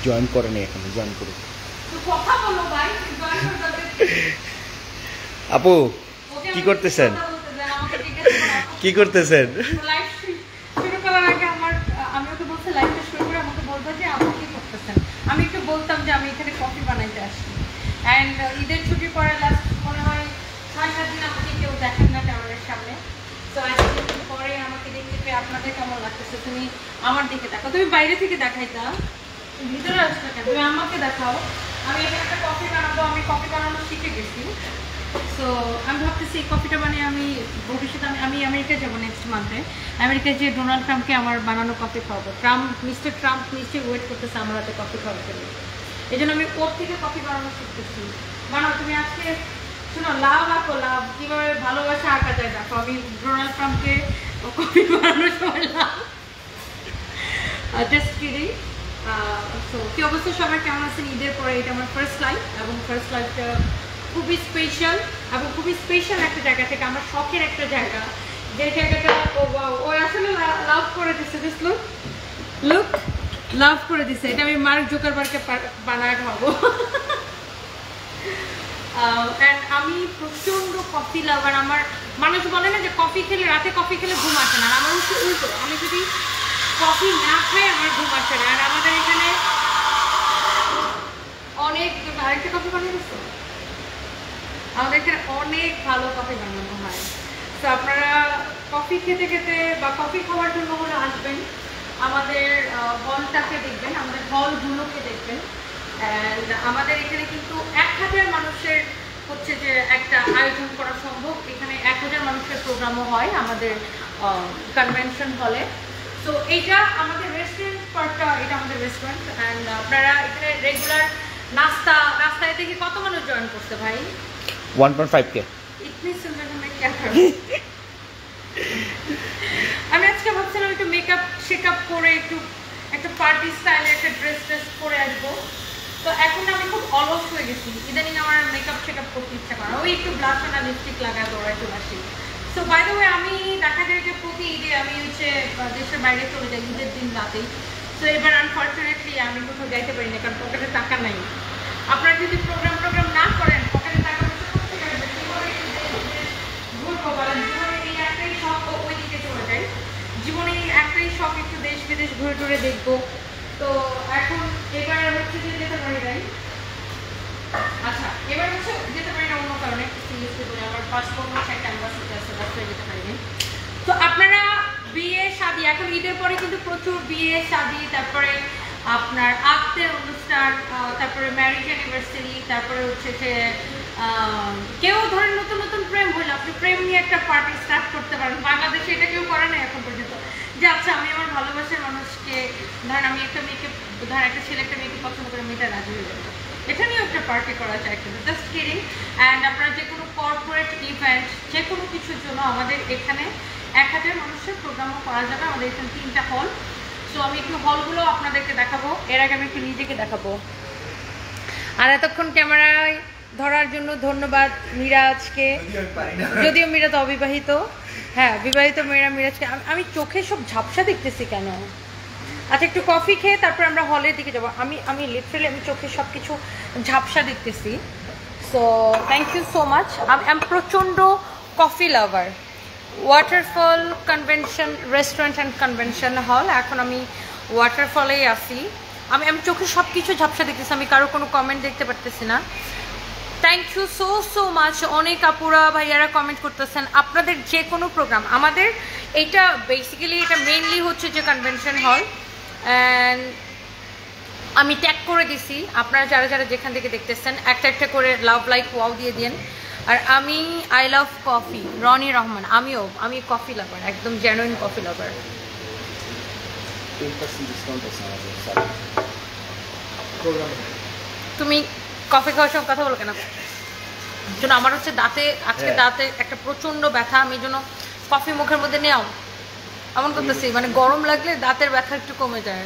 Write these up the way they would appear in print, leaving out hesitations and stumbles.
Join করেনি এখনো, join করুন। আপু কি করতেছেন? কি করতেছেন? আমি একটু বলতাম যে আমি এখানে কফি বানাইতে আসছি। অ্যান্ড ঈদের ছুটি পরে লাস্ট মনে হয় 6-7 দিন আমাকে কেউ দেখেন না ক্যামেরার সামনে। তো আজকে পরে আমাকে দেখতে পেয়ে আপনাদের কেমন লাগতেছে? তুমি আমার দিকে দেখো, তুমি বাইরে থেকে দেখাইতা, ভিতরে আসতে কেন? তুমি আমাকে দেখাও। আমি এখানে একটা কফি বানাবো, আমি কফি বানানো শিখে গেছি। সো আমি ভাবতেছি এই কফিটা বানিয়ে আমি ভবিষ্যতে আমি আমেরিকায় যাবো নেক্সট মান্থে। আমেরিকায় যে ডোনাল্ড ট্রাম্পকে আমার বানানো কফি খাওয়াবো। মিস্টার ট্রাম্প নিশ্চয়ই ওয়েট করতেছে আমার হাতে কফি খাওয়ার জন্য। এই জন্য আমি ওর থেকে কফি বানানো শিখতেছি। বানাও তুমি আজকে, শোনো, লাভ আঁকো, লাভ কীভাবে ভালোবাসা আঁকা যায় দেখো। আমি ডোনাল্ড ট্রাম্পকে কফি বানানোর সময় লাভ জাস্ট কিডিং। সো কী অবস্থা সবাই, কেমন আছেন? ঈদের পরে এটা আমার ফার্স্ট লাইভ, এবং ফার্স্ট লাইভটা খুবই স্পেশাল, এবং খুবই স্পেশাল একটা জায়গা থেকে, আমার শখের একটা জায়গা, যে জায়গাটা ও আসলে লাভ করে দিচ্ছে। দিস লুক লাভ করে দিচ্ছে। এটা আমি মার্ক জুকারবার্গকে বানায় খাবো। আমি প্রচণ্ড কফি লাভার। আমার মানুষ বলে না যে কফি খেলে, রাতে কফি খেলে ঘুম আসে না, আমার হচ্ছে উল্টো। আমি যদি কফি না খাই আমার ঘুম আসে না। আর আমাদের এখানে অনেক, আরেকটা কফি বানিয়ে দিচ্ছে, আমাদের এখানে অনেক ভালো কফি বানানো হয়। তো আপনারা কফি খেতে খেতে বা কফি খাওয়ার জন্য হলে আসবেন, আমাদের হলটাকে দেখবেন, আমাদের হলগুলোকে দেখবেন। অ্যান্ড আমাদের এখানে কিন্তু 1000 মানুষের হচ্ছে যে একটা আয়োজন করা সম্ভব। এখানে 1000 মানুষের প্রোগ্রামও হয় আমাদের কনভেনশন হলে। তো এইটা আমাদের রেস্টুরেন্ট পার্টটা, এটা আমাদের রেস্টুরেন্ট। অ্যান্ড আপনারা এখানে রেগুলার নাস্তায় দেখি কত মানুষ জয়েন করতে ভাই? 1.5K। আমি আজকে ভাবছিলাম একটু মেকআপ শেকআপ করে একটু একটা পার্টি স্টাইলে একটা ড্রেস পরে আসবো। তো এখন আমি খুব অলস হয়ে গেছি, ইদানিং আমার মেকআপ শেকআপ করতে ইচ্ছা করে, ওই একটু ব্লাশ আর লিপস্টিক লাগায় দৌড়ায় চলে আসি। সো বাই দ্য ওয়ে, আমি দেখা যায় যে প্রতি ঈদে আমি হচ্ছে দেশের বাইরে চলে যাই ঈদের দিন রাতেই। তো এবার আনফর্চুনেটলি আমি কোথাও যাইতে পারি না, কারণ পকেটে টাকা নাই। আপনারা যদি প্রোগ্রাম না করেন, পকেটে টাকা পয়সা করতে পারবেন, কীভাবে ঘুরবো বলেন? জীবনের এই একটাই শখ, ওই দিকে চলে যাই। জীবনে একটাই শখ, একটু দেশ বিদেশ ঘুরে টুরে দেখবো। তো এখন এবার হচ্ছে যে যেতে পারি নাই। আচ্ছা, এবার হচ্ছে যেতে পারি না অন্য কারণে, সিরিয়াসলি বলে আমার পাসপোর্ট হচ্ছে একটা অ্যাম্বাসিতে আছে, রাস্তায় যেতে পারিনি। তো আপনারা বিয়ে শাদী, এখন ঈদের পরে কিন্তু প্রচুর বিয়ে শাদী, তারপরে আপনার আত্মের অনুষ্ঠান, তারপরে ম্যারেজ অ্যানিভার্সারি, তারপরে হচ্ছে যে কেউ ধরেন নতুন নতুন প্রেম হইলো, আপনি প্রেম নিয়ে একটা পার্টি স্টার্ট করতে পারেন। বাংলাদেশে এটা কেউ করে না এখন পর্যন্ত, যে আচ্ছা আমি আমার ভালোবাসার মানুষকে, ধরেন আমি একটা মেয়েকে, ধরেন একটা ছেলে একটা মেয়েকে পছন্দ করে, মেয়েটা রাজি হয়ে যাবে, এটা নিয়েও একটা পার্টি করা যায় কিন্তু। Just kidding. অ্যান্ড আপনারা যে কোনো কর্পোরেট ইভেন্ট, যে কোনো কিছুর জন্য আমাদের এখানে 1000 মানুষের প্রোগ্রামও করা যাবে। আমাদের এখানে 3টা হল। সো আমি একটু হলগুলো আপনাদেরকে দেখাবো, এর আগে আমি একটু নিজেকে দেখাবো। আর এতক্ষণ ক্যামেরায় ধরার জন্য ধন্যবাদ মিরাজকে, যদিও মিরাজ অবিবাহিত। হ্যাঁ, বিবাহিত মেয়েরা মিরাজকে। আমি চোখে সব ঝাপসা দেখতেছি কেন? আচ্ছা, একটু কফি খেয়ে তারপর আমরা হলের দিকে যাবো। আমি লিটারালি আমি চোখে সব কিছু ঝাপসা দেখতেছি। So thank you so much. আমি প্রচণ্ড coffee lover. Waterfall convention restaurant and convention hall, এখন আমি ওয়াটারফলেই আসি। আমি চোখে সব কিছু ঝাপসা দেখতেছি, আমি কারো কোনো কমেন্ট দেখতে পারতেছি না। Thank you so much. অনেক আপুরা ভাইয়ারা কমেন্ট করতেছেন। আপনাদের যে কোনো প্রোগ্রাম, আমাদের এইটা বেসিক্যালি এটা মেইনলি হচ্ছে যে কনভেনশন হল। অ্যান্ড আমি ট্যাগ করে দিছি, আপনারা যারা যারা যেখান থেকে দেখতেছেন একটা একটা করে লাভ লাইক ওয়াও দিয়ে দিন। আর আমি I love coffee, Rony Rahman. আমি কফি লাভার, একদম জেনুইন কফি লাভার। তুমি কফি খাওয়ার সময় কথা বলো কেন? জন্য আমার হচ্ছে দাঁতে, আজকে দাঁতে একটা প্রচণ্ড ব্যথা, আমি জন্য কফি মুখের মধ্যে নেও এমন করতেছি, মানে গরম লাগলে দাঁতের ব্যথা একটু কমে যায়।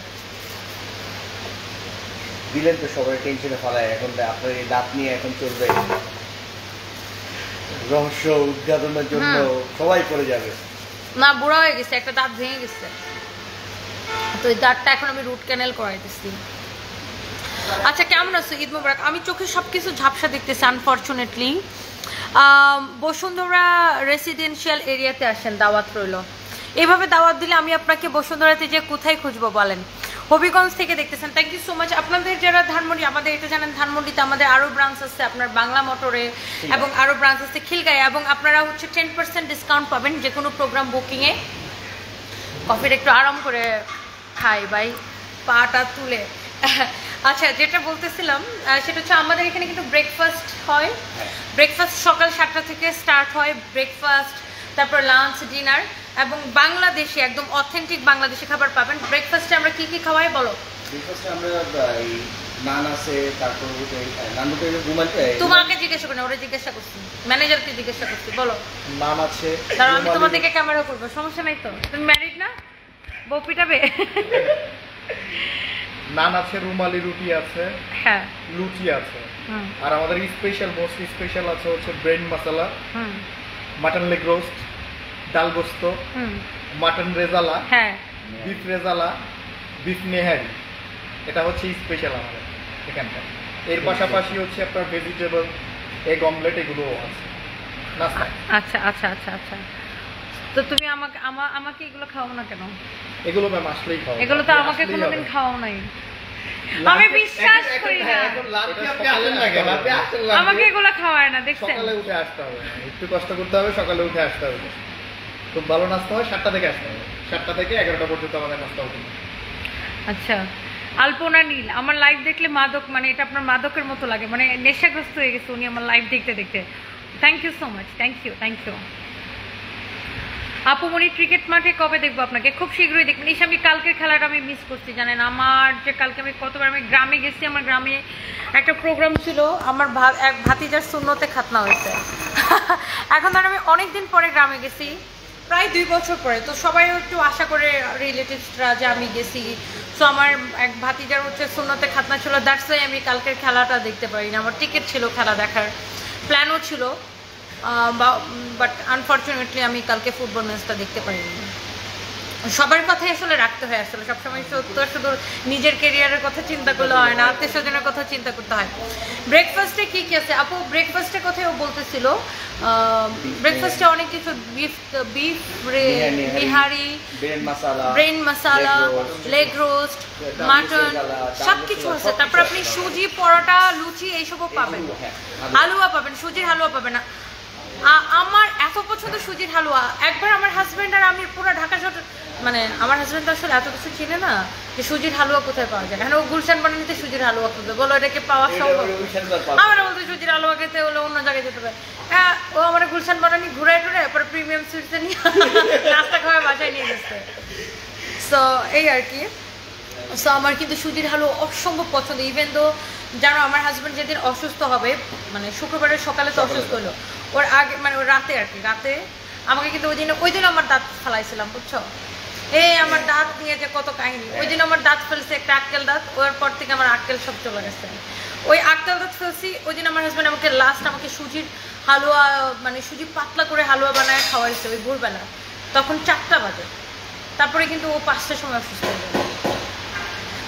দিলেন তো সবাই টেনশনে ফেলায়, এখন আপনার এই দাঁত নিয়ে এখন চলবে রহস্য উদ্ঘাটনের জন্য সবাই করে যাবে। না, বুড়া হয়ে গেছে, একটা দাঁত ভেঙে গেছে, তো এই দাঁতটা এখন আমি রুট ক্যানেল করাইতেছি। আচ্ছা কেমন আছো? ঈদ মোবারক। আমি চোখে সব কিছু ঝাপসা দেখতেছি আনফর্চুনেটলি। বসুন্ধরা রেসিডেন্সিয়াল এরিয়াতে আসেন, দাওয়াত রইল। এইভাবে দাওয়াত দিলে আমি আপনাকে বসুন্ধরাতে যে কোথায় খুঁজবো বলেন? হবিগঞ্জ থেকে দেখতেছেন, থ্যাংক ইউ সো মাচ। আপনাদের যারা ধানমন্ডি, আমাদের এটা জানেন ধানমন্ডিতে আমাদের আরও ব্রাঞ্চ আছে, আপনার বাংলা মোটরে, এবং আরও ব্রাঞ্চ আছে খিলগাঁয়ে, এবং আপনারা হচ্ছে 10% ডিসকাউন্ট পাবেন যে কোনো প্রোগ্রাম বুকিংয়ে। কফির একটু আরাম করে খাই ভাই, পাটা তুলে। আচ্ছা, যেটা বলতেছিলাম সেটা হচ্ছে আমাদের এখানে কিন্তু ব্রেকফাস্ট হয়। ব্রেকফাস্ট সকাল 7টা থেকে স্টার্ট হয় ব্রেকফাস্ট, তারপর লাঞ্চ, ডিনার, এবং বাংলাদেশি একদম অথেন্টিক বাংলাদেশি খাবার পাবেন। ব্রেকফাস্টে আমরা কি কি খাওয়াই বলো? ব্রেকফাস্টে আমরা এই নান আছে, তারপর নান রুটি তোমাকে জিজ্ঞাসা করি না, ওরা জিজ্ঞাসা করছি, ম্যানেজারকে জিজ্ঞাসা করছি, বলো। নান আছে, কারণ আমি তোমার দিকে ক্যামেরা করবো, সমস্যা নাই তো? তুমি ম্যারিড না? বউ পিটাবে? নান আছে, রুমালি রুটি আছে, হ্যাঁ, লুচি আছে, আর আমাদের স্পেশাল মোস্ট স্পেশাল আছে হচ্ছে ব্রেন মশলা, মাটন লেগ রোস্ট, ডাল গোস্ত, মাটন রেজালা, হ্যাঁ, বিফ রেজালা, বিফ নেহারি, এটা হচ্ছে স্পেশাল আমাদের এখানকার। এর পাশাপাশি হচ্ছে আপনার ভেজিটেবল এগ অমলেট, এগুলোও আছে নাস্তা। আচ্ছা আচ্ছা আচ্ছা আচ্ছা, তো তুমি আমাকে আমাকে এগুলো খাওয়াও না কেন? এগুলো ম্যাম আসলেই খাও, এগুলো তো আমাকে কোনোদিন খাওয়াও নাই, আমি বিশ্বাস করি না। আমাকে এগুলো খাওয়ায় না, দেখছেন? সকালে উঠে আসতে হবে, একটু কষ্ট করতে হবে, সকালে উঠে আসতে হবে। খুব ভালো নাস্তা হয়, 7টা থেকে আসতে হবে, 7টা থেকে 11টা পর্যন্ত আমাদের নাস্তা হবে। আচ্ছা, আলপনা নীল আমার লাইভ দেখলে মাদক, মানে এটা আপনার মাদকের মতো লাগে, মানে নেশাগ্রস্ত হয়ে গেছে উনি আমার লাইভ দেখতে দেখতে। Thank you so much, thank you thank you. আপুমণি, ক্রিকেট মাঠে কবে দেখবো আপনাকে? খুব শীঘ্রই দেখবেন। এই আমি কালকের খেলাটা আমি মিস করছি, জানেন? আমার যে কালকে আমি কতবার আমি গ্রামে গেছি, আমার গ্রামে একটা প্রোগ্রাম ছিল, আমার এক ভাতিজার শূন্যতে খাতনা হয়েছে। এখন ধর আমি অনেকদিন পরে গ্রামে গেছি, প্রায় 2 বছর পরে, তো সবাই একটু আশা করে রিলেটিভসরা যে আমি গেছি, তো আমার এক ভাতিজার হচ্ছে শূন্যতে খাতনা ছিল, দ্যাটস ওয়াই আমি কালকের খেলাটা দেখতে পারিনি। আমার টিকিট ছিল, খেলা দেখার প্ল্যানও ছিল, বাট আনফর্চুনেটলি আমি কালকে ফুটবল ম্যাচটা দেখতে পারিনি। সবার কথাই আসলে রাখতে হয়, আসলে সবসময় শুধু নিজের ক্যারিয়ারের কথা চিন্তা করলে হয় না, আত্মীয় স্বজনের কথা চিন্তা করতে হয়। ব্রেকফাস্টে কি কি আছে আপু? ব্রেকফাস্টের কথাও বলতেছিল, ব্রেকফাস্টে অনেক কিছু, বিফ নিহারি, ব্রেন মশালা, লেগ রোস্ট, মাটন, সব কিছু আছে। তারপর আপনি সুজি, পরোটা, লুচি এইসবও পাবেন, হালুয়া পাবেন, সুজির হালুয়া পাবেন। আমার এত পছন্দ সুজির হালুয়া, একবার আমার হাজব্যান্ড আর আমি পুরো ঢাকা শহর, মানে আমার হাজব্যান্ড তো আসলে এত কিছু চিনে না যে সুজির হালুয়া কোথায় পাওয়া যায়, হ্যাঁ ও গুলশান বানানিতে সুজির হালুয়া খেতে বলো, এটাকে পাওয়া সম্ভব? আমার বলতে সুজির হালুয়া খেতে হলে অন্য জায়গায় যেতে হবে। হ্যাঁ, ও আমার গুলশান বানানি ঘুরে টুরে এরপর প্রিমিয়াম সুইটসে নিয়ে নাস্তা খাওয়া বাসায় নিয়ে গেছে। সো এই আর কি। সো আমার কিন্তু সুজির হালুয়া অসম্ভব পছন্দ। ইভেন তো জানো আমার হাজব্যান্ড যেদিন অসুস্থ হবে, মানে শুক্রবারের সকালে তো অসুস্থ হলো, ওর আগে মানে ওর রাতে আর কি, রাতে আমাকে কিন্তু ওই দিন আমার দাঁত ফালাইছিলাম, বুঝছো? আমার দাঁত নিয়ে যে কত কাহিনী। ওই দিন আমার দাঁত ফেলছে, একটা আক্কেল দাঁত, ওর পর থেকে আমার আক্কেল সব চলে গেছে। ওই আক্কেল দাঁত ফেলছি, ওই দিন আমার হাজব্যান্ড আমাকে লাস্ট আমাকে সুজির হালুয়া, মানে সুজি পাতলা করে হালুয়া বানায় খাওয়াইছে ওই ভোরবেলা, তখন 4টা বাজে। তারপরে কিন্তু ও 5টার সময় অসুস্থ হয়ে গেল।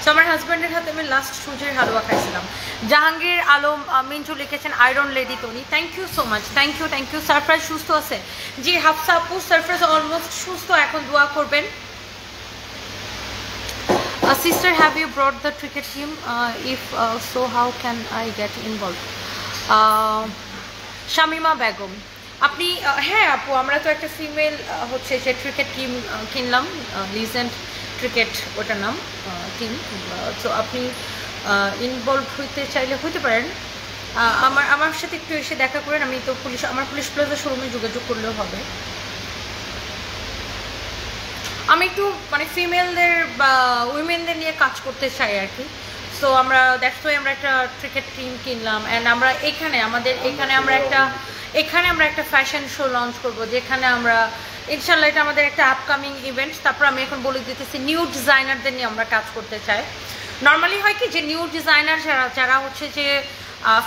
সো আমার হাজব্যান্ডের হাতে আমি লাস্ট সুজির হালুয়া খাইছিলাম। জাহাঙ্গীর আলম মিঞ্চু লিখেছেন iron lady Toni, thank you so much, thank you thank you. Surprise সুস্থ আছে? জি হাফসা আপু, সারপ্রাইজ অলমোস্ট সুস্থ, এখন দোয়া করবেন। Sister, have you brought the cricket team? If so, how can I get involved? Shamima Begum, আপনি হ্যাঁ আপু, আমরা তো একটা ফিমেল হচ্ছে যে ক্রিকেট টিম কিনলাম, লিজেন্ড ক্রিকেট ওটার নাম টিম। তো আপনি ইনভলভ হইতে চাইলে হইতে পারেন। আমার সাথে একটু এসে দেখা করেন, আমি তো আমার পুলিশ প্লাজা শোরুমে যোগাযোগ করলেও হবে। আমি একটু মানে ফিমেলদের বা উইমেনদের নিয়ে কাজ করতে চাই আর কি। সো আমরা দ্যাটস ওয়াই আমরা একটা ক্রিকেট টিম কিনলাম। অ্যান্ড আমরা এখানে আমরা একটা ফ্যাশন শো লঞ্চ করব, যেখানে আমরা ইনশাল্লাহ, এটা আমাদের একটা আপকামিং ইভেন্ট। তারপর আমি এখন বলে দিতেছি নিউ ডিজাইনারদের নিয়ে আমরা কাজ করতে চাই। নর্মালি হয় কি যে নিউ ডিজাইনার যারা হচ্ছে যে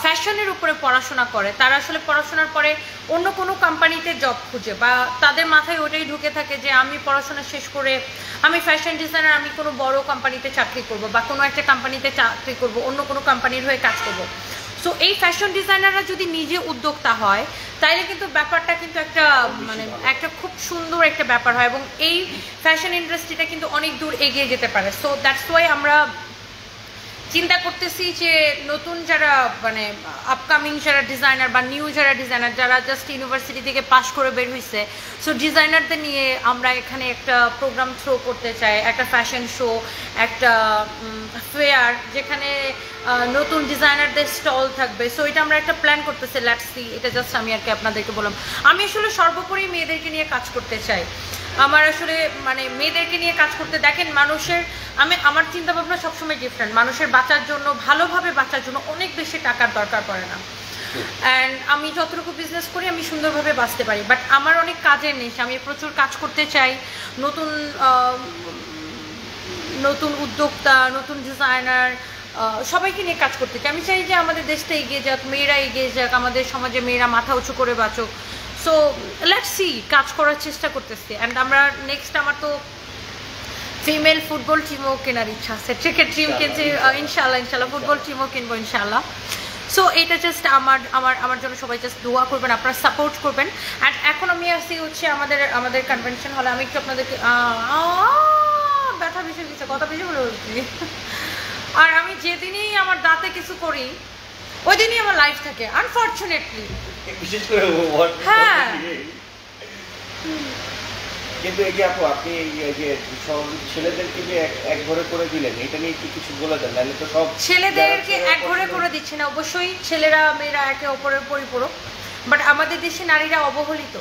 ফ্যাশনের উপরে পড়াশোনা করে, তারা আসলে পড়াশোনার পরে অন্য কোনো কোম্পানিতে জব খুঁজে, বা তাদের মাথায় ওটাই ঢুকে থাকে যে আমি পড়াশোনা শেষ করে আমি ফ্যাশন ডিজাইনার, আমি কোনো বড় কোম্পানিতে চাকরি করব বা কোনো একটা কোম্পানিতে চাকরি করব, অন্য কোনো কোম্পানির হয়ে কাজ করব। সো এই ফ্যাশন ডিজাইনাররা যদি নিজে উদ্যোক্তা হয় তাইলে কিন্তু ব্যাপারটা কিন্তু একটা মানে একটা খুব সুন্দর একটা ব্যাপার হয়, এবং এই ফ্যাশন ইন্ডাস্ট্রিটা কিন্তু অনেক দূর এগিয়ে যেতে পারে। সো দ্যাটস ওয়াই আমরা চিন্তা করতেছি যে নতুন যারা মানে আপকামিং যারা ডিজাইনার বা নিউ যারা ডিজাইনার, যারা জাস্ট ইউনিভার্সিটি থেকে পাশ করে বের হয়েছে, সো ডিজাইনারদের নিয়ে আমরা এখানে একটা প্রোগ্রাম থ্রো করতে চাই, একটা ফ্যাশন শো, একটা ফেয়ার যেখানে নতুন ডিজাইনারদের স্টল থাকবে। সো এটা আমরা একটা প্ল্যান করতেছি, লেটস সি। এটা জাস্ট আমি আর কি আপনাদেরকে বললাম। আমি আসলে সর্বোপরি মেয়েদেরকে নিয়ে কাজ করতে চাই। আমার আসলে মানে মেয়েদেরকে নিয়ে কাজ করতে, দেখেন মানুষের আমার চিন্তা ভাবনা সবসময় ডিফারেন্ট। মানুষের বাঁচার জন্য, ভালোভাবে বাঁচার জন্য অনেক বেশি টাকার দরকার পড়ে না। অ্যান্ড আমি যতটুকু বিজনেস করি আমি সুন্দরভাবে বাঁচতে পারি, বাট আমার অনেক কাজের নেই। আমি প্রচুর কাজ করতে চাই, নতুন নতুন উদ্যোক্তা, নতুন ডিজাইনার সবাইকে নিয়ে কাজ করতে চাই। আমি চাই যে আমাদের দেশটা এগিয়ে যাক, মেয়েরা এগিয়ে যাক, আমাদের সমাজে মেয়েরা মাথা উঁচু করে বাঁচুক। সো লেটস সি, কাজ করার চেষ্টা করতেছি। অ্যান্ড আমরা নেক্সট আমার তো ফিমেল ফুটবল টিমও কেনার ইচ্ছা আছে, ক্রিকেট টিম কিনছি ইনশাল্লাহ, ফুটবল টিমও কিনবো ইনশাল্লাহ। সো এটা জাস্ট আমার জন্য সবাই জাস্ট দোয়া করবেন, আপনারা সাপোর্ট করবেন। অ্যান্ড এখন আমি আসছি হচ্ছে আমাদের কনভেনশন হলে। আমি একটু আপনাদেরকে ব্যথা বেশি দিচ্ছে, কথা বেশি বলে বলছি। আর আমি যেদিনই আমার দাঁতে কিছু করি ওই দিনই আমার লাইফ থাকে, আনফর্চুনেটলি। বিশেষ করে হ্যাঁ, কিন্তু এই যে আপু আপনি এই যে সব ছেলেদেরকে যে এক ঘরে করে দিলেন, এটা নিয়ে কি কিছু বলে দেন? নাহলে তো সব ছেলেদেরকে এক ঘরে করে দিচ্ছে না, অবশ্যই ছেলেরা মেয়েরা একে অপরের পরিপূরক, বাট আমাদের দেশে নারীরা অবহেলিত।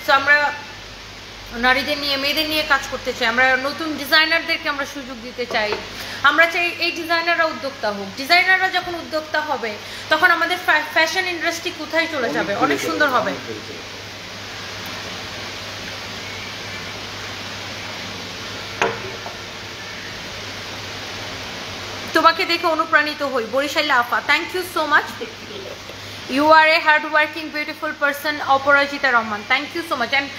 সো আমরা নারীদের নিয়ে, মেয়েদের নিয়ে কাজ করতে চাই। আমরা নতুন ডিজাইনারদেরকে আমরা সুযোগ দিতে চাই। আমরা চাই এই ডিজাইনাররা উদ্যোক্তা হোক। ডিজাইনাররা যখন উদ্যোক্তা হবে তখন আমাদের ফ্যাশন ইন্ডাস্ট্রি কোথায় চলে যাবে, অনেক সুন্দর হবে। তোমাকে দেখে অনুপ্রাণিত হই, বরিশাল আফা, thank you so much. You are a hard working beautiful person, Aparajita Rahman, thank you so much. And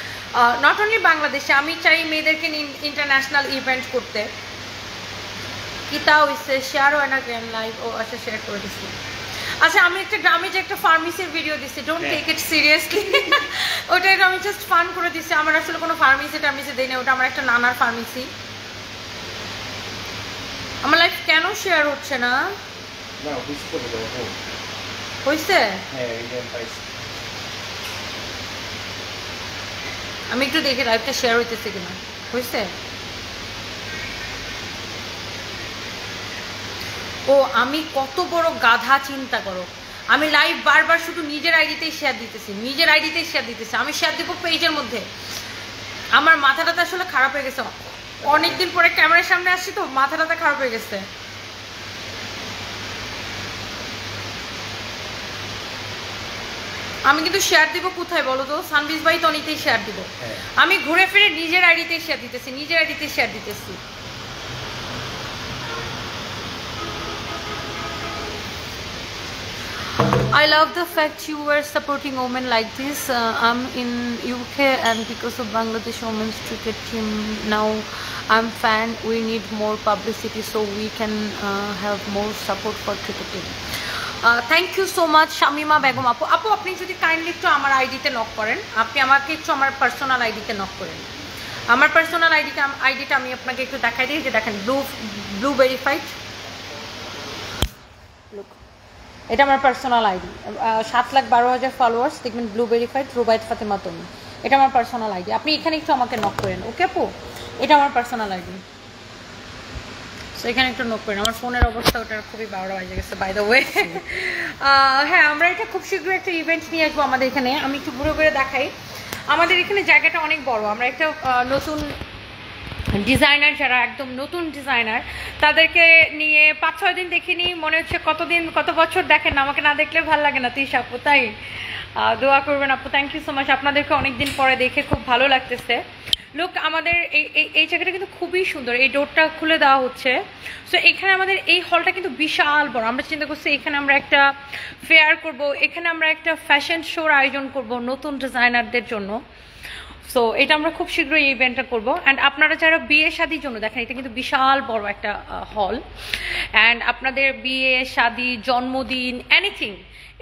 not only বাংলাদেশে, আমি চাই মেয়েদেরকে ইন্টারন্যাশনাল ইভেন্ট করতে। কি তাও হচ্ছে শেয়ার হয় না কেন লাইভ? ও আচ্ছা, শেয়ার করে দিচ্ছি। আচ্ছা, আমি একটা গ্রামে যে একটা ফার্মেসির ভিডিও দিচ্ছি, ডোন্ট টেক ইট সিরিয়াসলি। ওটা আমি জাস্ট ফান করে দিচ্ছি। আমার আসলে কোনো ফার্মেসি টার্মেসি দিই না, ওটা আমার একটা নানার ফার্মেসি। আমার লাইফ কেন শেয়ার হচ্ছে না? হয়েছে? আমি একটু দেখি লাইফটা শেয়ার হইতেছে কিনা। হয়েছে? ও আমি কত বড় গাধা, চিন্তা করো। আমি লাইভ বারবার শুধু নিজের আইডিতেই শেয়ার দিতেছি, আমি শেয়ার দিব পেজের মধ্যে। আমার মাথাটা তো আসলে খারাপ হয়ে গেছে, অনেকদিন পরে ক্যামেরার সামনে আসছি তো মাথাটা খারাপ হয়ে গেছে। আমি কিন্তু শেয়ার দিব কোথায় বলো তো? সানবিজ বাই তনিতেই শেয়ার দিব। আমি ঘুরে ফিরে নিজের আইডিতেই শেয়ার দিতেছি। I love the fact you were supporting women like this. I'm in UK and because of Bangladesh women's cricket team now I'm fan. We need more publicity so we can have more support for cricket team. Thank you so much Shamima Begum আপু। আপনি যদি kindly একটু আমার আইডিতে knock করেন, আপনি আমাকে একটু আমার পার্সোনাল আইডিতে নক করেন। আমার পার্সোনাল আইডিটা আমি আপনাকে একটু দেখাই দিই, যে দেখেন ব্লু ভেরিফাইড। এটা আমার পার্সোনাল আইডি, 7,12,000 ফলোয়ার্স, দেখবেন ব্লু ভেরিফাইড, রুবাইত ফাতেমা তনু। এটা আমার পার্সোনাল আইডি, আপনি এখানে একটু আমাকে নক করেন, ওকে আপু? এটা আমার পার্সোনাল আইডি, সো এখানে একটু নক করেন। আমার ফোনের অবস্থা ওটা খুবই 12টা বাজে গেছে বাই দ্য ওয়ে। হ্যাঁ, আমরা এটা খুব শীঘ্রই একটা ইভেন্ট নিয়ে আসবো আমাদের এখানে। আমি একটু ঘুরে ঘুরে দেখাই, আমাদের এখানে জায়গাটা অনেক বড়। আমরা একটা নতুন ডিজাইনার, যারা একদম নতুন ডিজাইনার, তাদেরকে নিয়ে 5-6 দিন দেখিনি, মনে হচ্ছে কত বছর দেখেন না, আমাকে না দেখলে ভালো লাগে না। তিশা আপু, তাই দোয়া করবেন আপু, থ্যাংক ইউ সো মাচ। আপনাদেরকে অনেকদিন পরে দেখে খুব ভালো লাগতেছে। লুক আমাদের এই জায়গাটা কিন্তু খুবই সুন্দর, এই ডোরটা খুলে দেওয়া হচ্ছে। সো এখানে আমাদের এই হলটা কিন্তু বিশাল বড়। আমরা চিন্তা করছি এখানে আমরা একটা ফেয়ার করব, এখানে আমরা একটা ফ্যাশন শোর আয়োজন করব নতুন ডিজাইনারদের জন্য। সো এটা আমরা খুব শীঘ্রই এই ইভেন্টটা করবো। অ্যান্ড আপনারা যারা বিয়ে শাদির জন্য দেখেন, এটা কিন্তু বিশাল বড় একটা হল। অ্যান্ড আপনাদের বিয়ে শাদি জন্মদিন এনিথিং,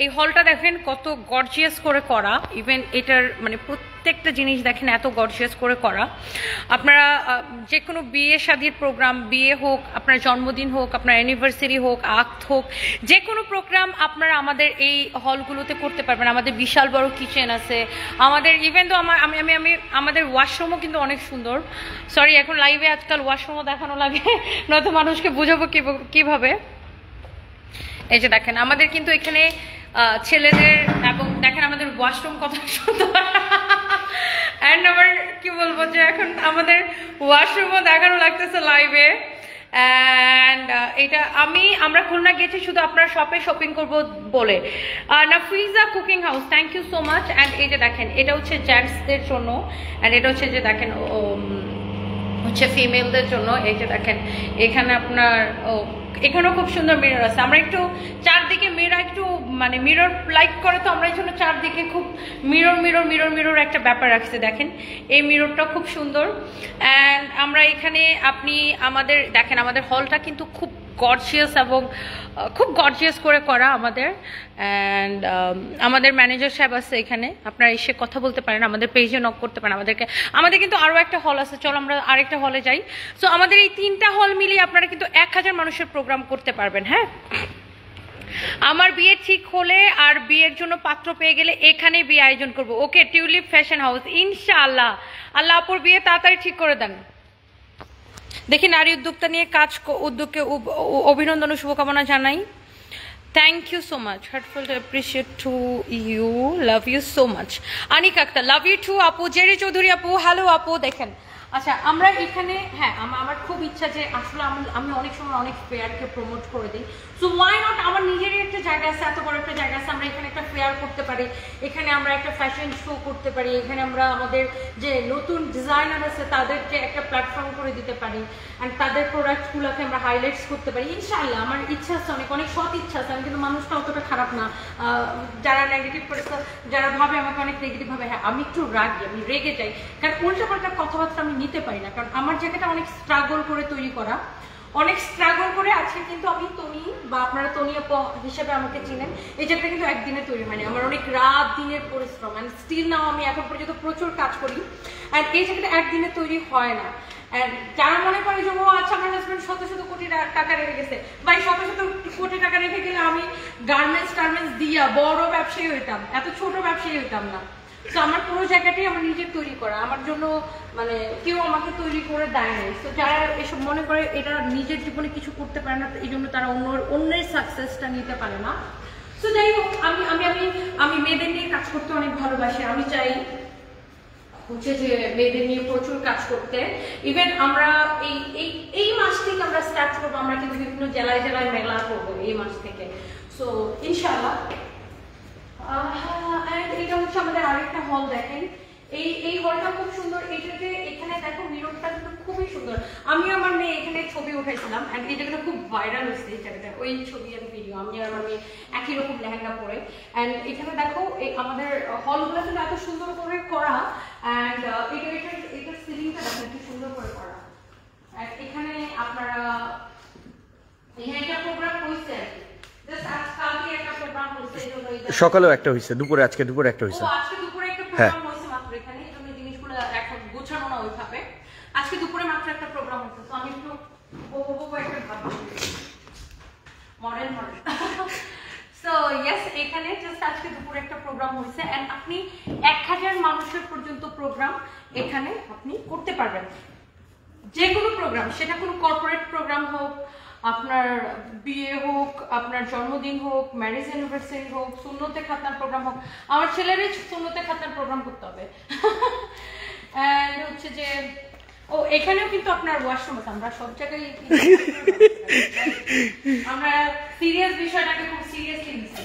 এই হলটা দেখেন কত গর্জিয়াস করে করা। ইভেন এটার মানে প্রত্যেকটা জিনিস দেখেন এত গর্জিয়াস করে করা। আপনারা যে কোনো বিয়ে শাদির প্রোগ্রাম, বিয়ে হোক, আপনার জন্মদিন হোক, আপনার অ্যানিভার্সারি হোক, আক্ত হোক, যে কোনো প্রোগ্রাম আপনারা আমাদের এই হলগুলোতে করতে পারবেন। আমাদের বিশাল বড় কিচেন আছে আমাদের। ইভেন তো আমি আমাদের ওয়াশরুমও কিন্তু অনেক সুন্দর। সরি, এখন লাইভে আজকাল ওয়াশরুমও দেখানো লাগে, নয়তো মানুষকে বোঝাবো কিভাবে। এই যে দেখেন আমাদের কিন্তু এখানে ছেলেদের, এবং দেখেন আমাদের ওয়াশরুম কত সুন্দর। অ্যান্ড আমার কি বলবো যে এখন আমাদের ওয়াশরুমও দেখানো লাগতেছে লাইভে। অ্যান্ড এটা আমরা খুলনা গেছি শুধু আপনার শপে শপিং করব বলে। Nafiza cooking house, thank you so much. And এই যে দেখেন এটা হচ্ছে জেন্টসদের জন্য, অ্যান্ড এটা হচ্ছে যে দেখেন হচ্ছে ফিমেলদের জন্য। এই যে দেখেন এখানে আপনার এখানেও খুব সুন্দর মিরর আছে। আমরা একটু চারদিকে মিরর একটু মানে মিরর লাইক করে, তো আমরা এই জন্য চারদিকে খুব মিরর একটা ব্যাপার রাখছি। দেখেন এই মিররটা খুব সুন্দর। অ্যান্ড আমরা এখানে আপনি আমাদের দেখেন আমাদের হলটা কিন্তু খুব গর্জিয়াস এবং খুব গর্জিয়াস করে করা আমাদের। অ্যান্ড আমাদের ম্যানেজার সাহেব আছে এখানে, আপনারা এসে কথা বলতে পারেন, আমাদের পেজে নক করতে পারেন আমাদের কিন্তু আরও একটা হল আছে। চলো আমরা আরেকটা হলে যাই। সো আমাদের এই 3টা হল মিলিয়ে আপনারা কিন্তু 1000 মানুষের প্রোগ্রাম করতে পারবেন। হ্যাঁ, আমার বিয়ে ঠিক হলে আর বিয়ের জন্য পাত্র পেয়ে গেলে এখানে বিয়ে আয়োজন করব। ওকে, টিউলিপ ফ্যাশন হাউস, ইনশাআল্লাহ। আল্লাহ আপুর বিয়ে তাড়াতাড়ি ঠিক করে দেন। দেখি নারী উদ্যোক্তা নিয়ে উদ্যোগকে অভিনন্দন ও শুভকামনা জানাই। Thank you so much, heartful appreciate to you, love you so much. Anik Akter, love you too আপু। জেরি চৌধুরী আপু, হ্যালো আপু। দেখেন আচ্ছা আমরা এখানে, হ্যাঁ আমার খুব ইচ্ছা যে আসলে আমি অনেক সময় অনেক ফেয়ারকে প্রমোট করে দিই। সো ওয়াই নট, আমার নিজেরই একটা জায়গা আছে, এত বড় একটা জায়গা আছে, আমরা এখানে একটা ফেয়ার করতে পারি, এখানে আমরা একটা ফ্যাশন শো করতে পারি, এখানে আমরা আমাদের যে নতুন ডিজাইনার আছে তাদেরকে একটা প্ল্যাটফর্ম করে দিতে পারি, অ্যান্ড তাদের প্রোডাক্টগুলোকে আমরা হাইলাইটস করতে পারি। ইনশাআল্লাহ আমার ইচ্ছা আছে, অনেক সৎ ইচ্ছা আছে। আমি কিন্তু মানুষটা অতটা খারাপ না, যারা নেগেটিভ করেছে, যারা ভাবে আমাকে অনেক নেগেটিভ ভাবে, হ্যাঁ আমি একটু রাগি, আমি রেগে যাই, কারণ উল্টাপাল্টা কথাবার্তা আমি নিতে পারি না। কারণ আমার জায়গাটা অনেক স্ট্রাগল করে তৈরি করা, অনেক স্ট্রাগল করে আছে। কিন্তু আমি তনি, বা আপনারা তনি হিসেবে আমাকে চিনেন, এই জায়গাটা কিন্তু একদিনে তৈরি হয়নি। আমার অনেক রাত দিনের পরিশ্রম, অ্যান্ড স্টিল নাও আমি এখন পর্যন্ত প্রচুর কাজ করি, অ্যান্ড এই জায়গাটা একদিনে তৈরি হয় না। যারা মনে করে যে ও আচ্ছা আমার হাজব্যান্ড শত কোটি টাকা রেখে গেছে, ভাই শত কোটি টাকা রেখে গেলে আমি গার্মেন্টস দিয়া বড় ব্যবসায়ী হইতাম, এত ছোট ব্যবসায়ী হইতাম না। তো আমার পুরো জায়গাটাই আমার নিজের তৈরি করা, আমার জন্য মানে কেউ আমাকে তৈরি করে দেয় নাই। তো যারা এসব মনে করে এটা নিজের জীবনে কিছু করতে পারে না, এই জন্য তারা অন্যের সাকসেসটা নিতে পারে না। তো যাই হোক, আমি মেয়েদের নিয়ে কাজ করতে অনেক ভালোবাসি। আমি চাই হচ্ছে যে মেয়েদের নিয়ে প্রচুর কাজ করতে। ইভেন আমরা এই মাস থেকে আমরা স্টার্ট করবো, আমরা কিন্তু বিভিন্ন জেলায় মেলা করবো এই মাস থেকে। সো ইনশাআল্লাহ। এটা হচ্ছে আমাদের আরেকটা হল। দেখেন এই হলটা খুব সুন্দর। এটাতে এখানে দেখো মিররটা কিন্তু খুবই সুন্দর। আমি আমার মেয়ে এখানে ছবি উঠাইছিলাম, অ্যান্ড এই জায়গাটা খুব ভাইরাল হয়েছে। এই জায়গাটা ওই ছবি আর ভিডিও, আমি আর আমার মেয়ে একই রকম লেহেঙ্গা পরে। অ্যান্ড এখানে দেখো আমাদের হলগুলো কিন্তু এত সুন্দর করে করা, অ্যান্ড এটার সিলিংটা দেখেন কি সুন্দর করে করা। অ্যান্ড এখানে আপনারা এখানে একটা প্রোগ্রাম হয়েছে আর কি, সকালেও একটা হয়েছে, দুপুরে আজকে দুপুরে একটা হয়েছে। আজকে দুপুরে একটা প্রোগ্রাম হয়েছে মাত্র এখানে, এই জন্য জিনিসগুলো এখন গোছানো না ওইভাবে। আজকে দুপুরে মাত্র একটা প্রোগ্রাম হচ্ছে, তো আমি একটু একটা ভাবছি মডেল। সো ইয়েস, এখানে জাস্ট আজকে দুপুরে একটা প্রোগ্রাম হয়েছে, এন্ড আপনি 1000 মানুষের পর্যন্ত প্রোগ্রাম এখানে আপনি করতে পারবেন। যে কোনো প্রোগ্রাম, সেটা কোনো কর্পোরেট প্রোগ্রাম হোক, আপনার বিয়ে হোক, আপনার জন্মদিন হোক, ম্যারেজ অ্যানিভার্সারি হোক, সুন্নতে খাতনার প্রোগ্রাম হোক। আমার ছেলেরই সুন্নতে খাতনার প্রোগ্রাম করতে হবে। হচ্ছে যে এখানেও কিন্তু আপনার ওয়াশরুম আছে। আমরা সব জায়গায় আমরা সিরিয়াস বিষয়টাকে খুব সিরিয়াসলি নিচ্ছি।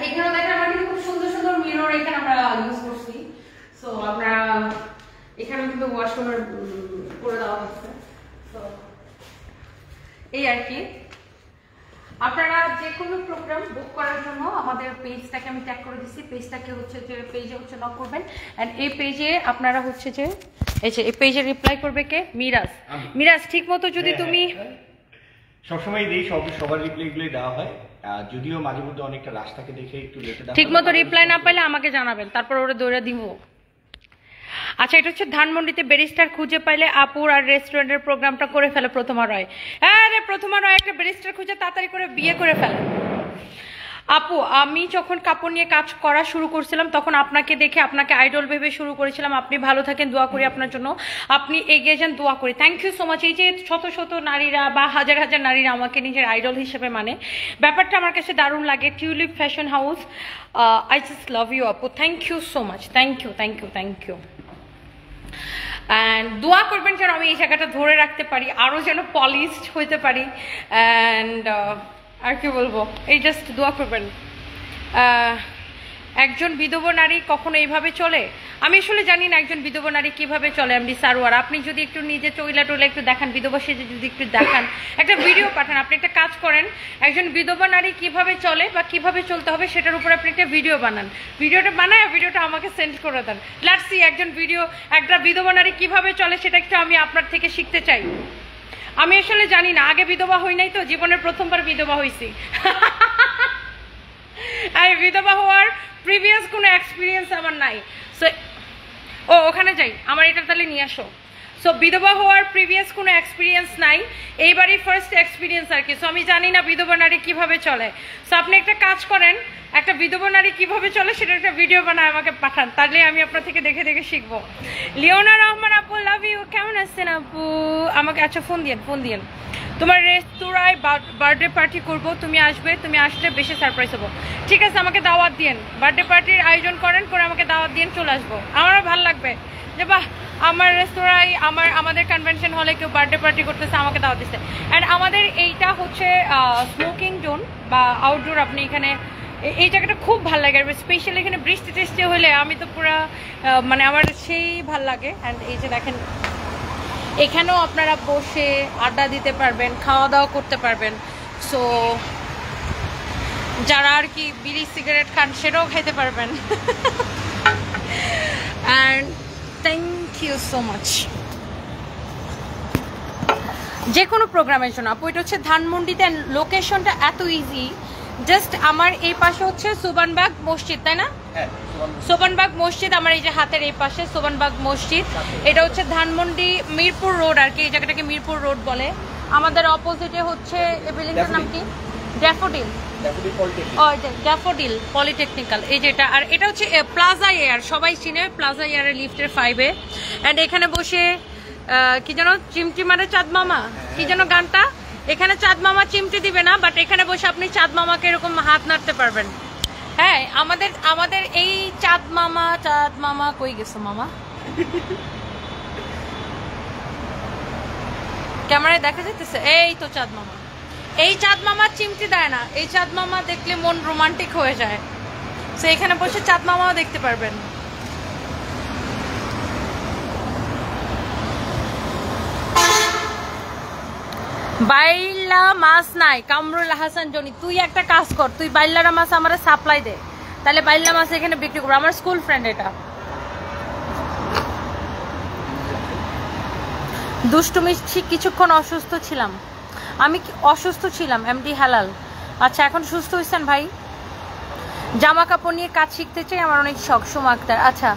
এখানেও দেখেন আমরা কিন্তু খুব সুন্দর মিরর এখানে আমরা ইউজ করছি। সো আমরা কিন্তু ওয়াশ ওভার করে দেওয়া হচ্ছে। তো এই আর কি, আপনারা যে কোনো প্রোগ্রাম বুক করার জন্য আমাদের পেজটাকে আমি ট্যাগ করে দিচ্ছি, পেজটাকে হচ্ছে যে পেজে হচ্ছে নক করবেন। অ্যান্ড এই পেজে আপনারা হচ্ছে যে এই পেজে রিপ্লাই করবে কে? মিরাজ। মিরাজ ঠিক মতো যদি তুমি সবসময় দিই, সবার রিপ্লাইগুলোই দেওয়া হয়, যদিও মাঝে মধ্যে অনেকটা রাস্তাকে দেখে একটু লেটে দেওয়া, ঠিক মতো রিপ্লাই না পাইলে আমাকে জানাবেন, তারপর ওরা দৌড়ে দিব। আচ্ছা, এটা হচ্ছে ধানমন্ডিতে ব্যারিস্টার খুঁজে পাইলে আপুর আর রেস্টুরেন্টের প্রোগ্রামটা করে ফেলে প্রথমা রয়। আরে প্রথমা রয় একটা ব্যারিস্টার খুঁজে তাড়াতাড়ি করে বিয়ে করে ফেলে। আপু, আমি যখন কাপড় নিয়ে কাজ করা শুরু করছিলাম তখন আপনাকে দেখে আপনাকে আইডল ভেবে শুরু করেছিলাম। আপনি ভালো থাকেন, দোয়া করি আপনার জন্য, আপনি এগিয়ে যান, দোয়া করি। Thank you so much. এই যে শত শত নারীরা বা হাজার হাজার নারীরা আমাকে নিজের আইডল হিসেবে মানে, ব্যাপারটা আমার কাছে দারুণ লাগে। Tulip fashion house, I just love you আপু, thank you so much, thank you thank you thank you. And দোয়া করবেন যেন আমি এই জায়গাটা ধরে রাখতে পারি, আরও যেন পলিশড হইতে পারি। অ্যান্ড আর কি বলবো, এই জাস্ট দোয়া করবেন। একজন বিধবা নারী কখনো এইভাবে চলে? আমি আসলে জানি না একজন বিধবা নারী কিভাবে চলে। এমডি সারোয়ার, আপনি যদি একটু নিজে চইলা টইলা একটু দেখান, বিধবা সেজে যদি একটু দেখান, একটা ভিডিও পাঠান। আপনি একটা কাজ করেন, একজন বিধবা নারী কিভাবে চলে বা কিভাবে চলতে হবে সেটার উপর আপনি একটা ভিডিও বানান। ভিডিওটা বানায় ভিডিওটা আমাকে সেন্ড করে দেন। লেটস সি একটা বিধবা নারী কিভাবে চলে সেটা একটু আমি আপনার থেকে শিখতে চাই। আমি আসলে জানি না, আগে বিধবা হই নাই তো, জীবনের প্রথমবার বিধবা হইছি। আর বিধবা হওয়ার প্রিভিয়াস কোনো এক্সপিরিয়েন্স আমার নাই। সো ওখানে যাই, আমার এটা তাহলে নিয়ে আসো। সো বিধবা হওয়ার প্রিভিয়াস কোনো এক্সপিরিয়েন্স নাই, এইবারই ফার্স্ট এক্সপিরিয়েন্স আর কি। সো আমি জানি না বিধবা নারী কিভাবে চলে। সো আপনি একটা কাজ করেন, একটা বিধবা নারী কিভাবে চলে সেটা একটা ভিডিও বানায় আমাকে পাঠান, তাহলে আমি আপনার থেকে দেখে দেখে শিখবো। লিওনা রহমান আপু, লাভ ইউ। কেমন আছেন আপু? আমাকে আচ্ছা ফোন দিয়েন। তোমার রেস্তোরাঁয় বার্থডে পার্টি করবো, তুমি আসবে, তুমি আসলে বেশি সারপ্রাইজ হবো। ঠিক আছে, আমাকে দাওয়াত দিন, বার্থডে পার্টির আয়োজন করেন, করে আমাকে দাওয়াত দিন, চলে আসবো। আমারও ভালো লাগবে যে বাহ, আমার রেস্তোরাঁয় আমাদের কনভেনশন হলে কেউ বার্থডে পার্টি করতেছে, আমাকে দাওয়াত দিচ্ছে। অ্যান্ড আমাদের এইটা হচ্ছে স্মোকিং জোন বা আউটডোর। আপনি এখানে এই জায়গাটা খুব ভালো লাগে, স্পেশালি এখানে বৃষ্টি টেস্টি হলে আমি তো পুরো মানে আমার সেই ভাল লাগে। অ্যান্ড এই যে দেখেন, এখানেও আপনারা বসে আড্ডা দিতে পারবেন, খাওয়া দাওয়া করতে পারবেন। সো যারা আর কি বিড়ি সিগারেট খান সেটাও খেতে পারবেন। And thank you so much. যে কোনো প্রোগ্রামের জন্য আপু, এটা হচ্ছে ধানমন্ডিতে, লোকেশনটা এত ইজি। জাস্ট আমার এই পাশে হচ্ছে সোবানবাগ মসজিদ, তাই না? সোবানবাগ মসজিদ আমার এই যে হাতের এই পাশে সোবানবাগ মসজিদ। এটা হচ্ছে ধানমন্ডি মিরপুর রোড আর কি, এই জায়গাটাকে মিরপুর রোড বলে। আমাদের অপোজিটে হচ্ছে এই বিল্ডিংটার নাম কি? ড্যাফোডিল। ড্যাফোডিল পলিটেকনিক্যাল, এই যেটা। আর এটা হচ্ছে প্লাজা এয়ার, সবাই চিনে প্লাজা এয়ারের লিফটের 5-এ। অ্যান্ড এখানে বসে কি যেন চিমটি মারে চাঁদ মামা, কি যেন গানটা, এখানে চাঁদ মামা চিমটি দিবে না, বাট এখানে বসে আপনি চাঁদ মামাকে এরকম হাত নাড়তে পারবেন। হ্যাঁ, আমাদের এই চাঁদ মামা কই গেছে মামা? ক্যামেরায় দেখা যাইতেছে? এই তো চাঁদ মামা। এই চাঁদ মামা চিমটি দেয় না, এই চাঁদ মামা দেখলে মন রোমান্টিক হয়ে যায়। সো এখানে বসে চাঁদ মামাও দেখতে পারবেন। বাইলা মাছ নাই, কামরুল হাসান জনি, তুই একটা কাজ কর, তুই বাইলারা মাছ আমার সাপ্লাই দে, তাহলে বাইলা মাছ এখানে বিক্রি করবো। আমার স্কুল ফ্রেন্ড এটা। দুষ্টুমি কিছুক্ষণ অসুস্থ ছিলাম, আমি অসুস্থ ছিলাম এমডি হালাল। আচ্ছা, এখন সুস্থ হয়েছেন ভাই? জামা কাপড় নিয়ে কাজ শিখতে চাই, আমার অনেক শখ। সুমা আক্তার, আচ্ছা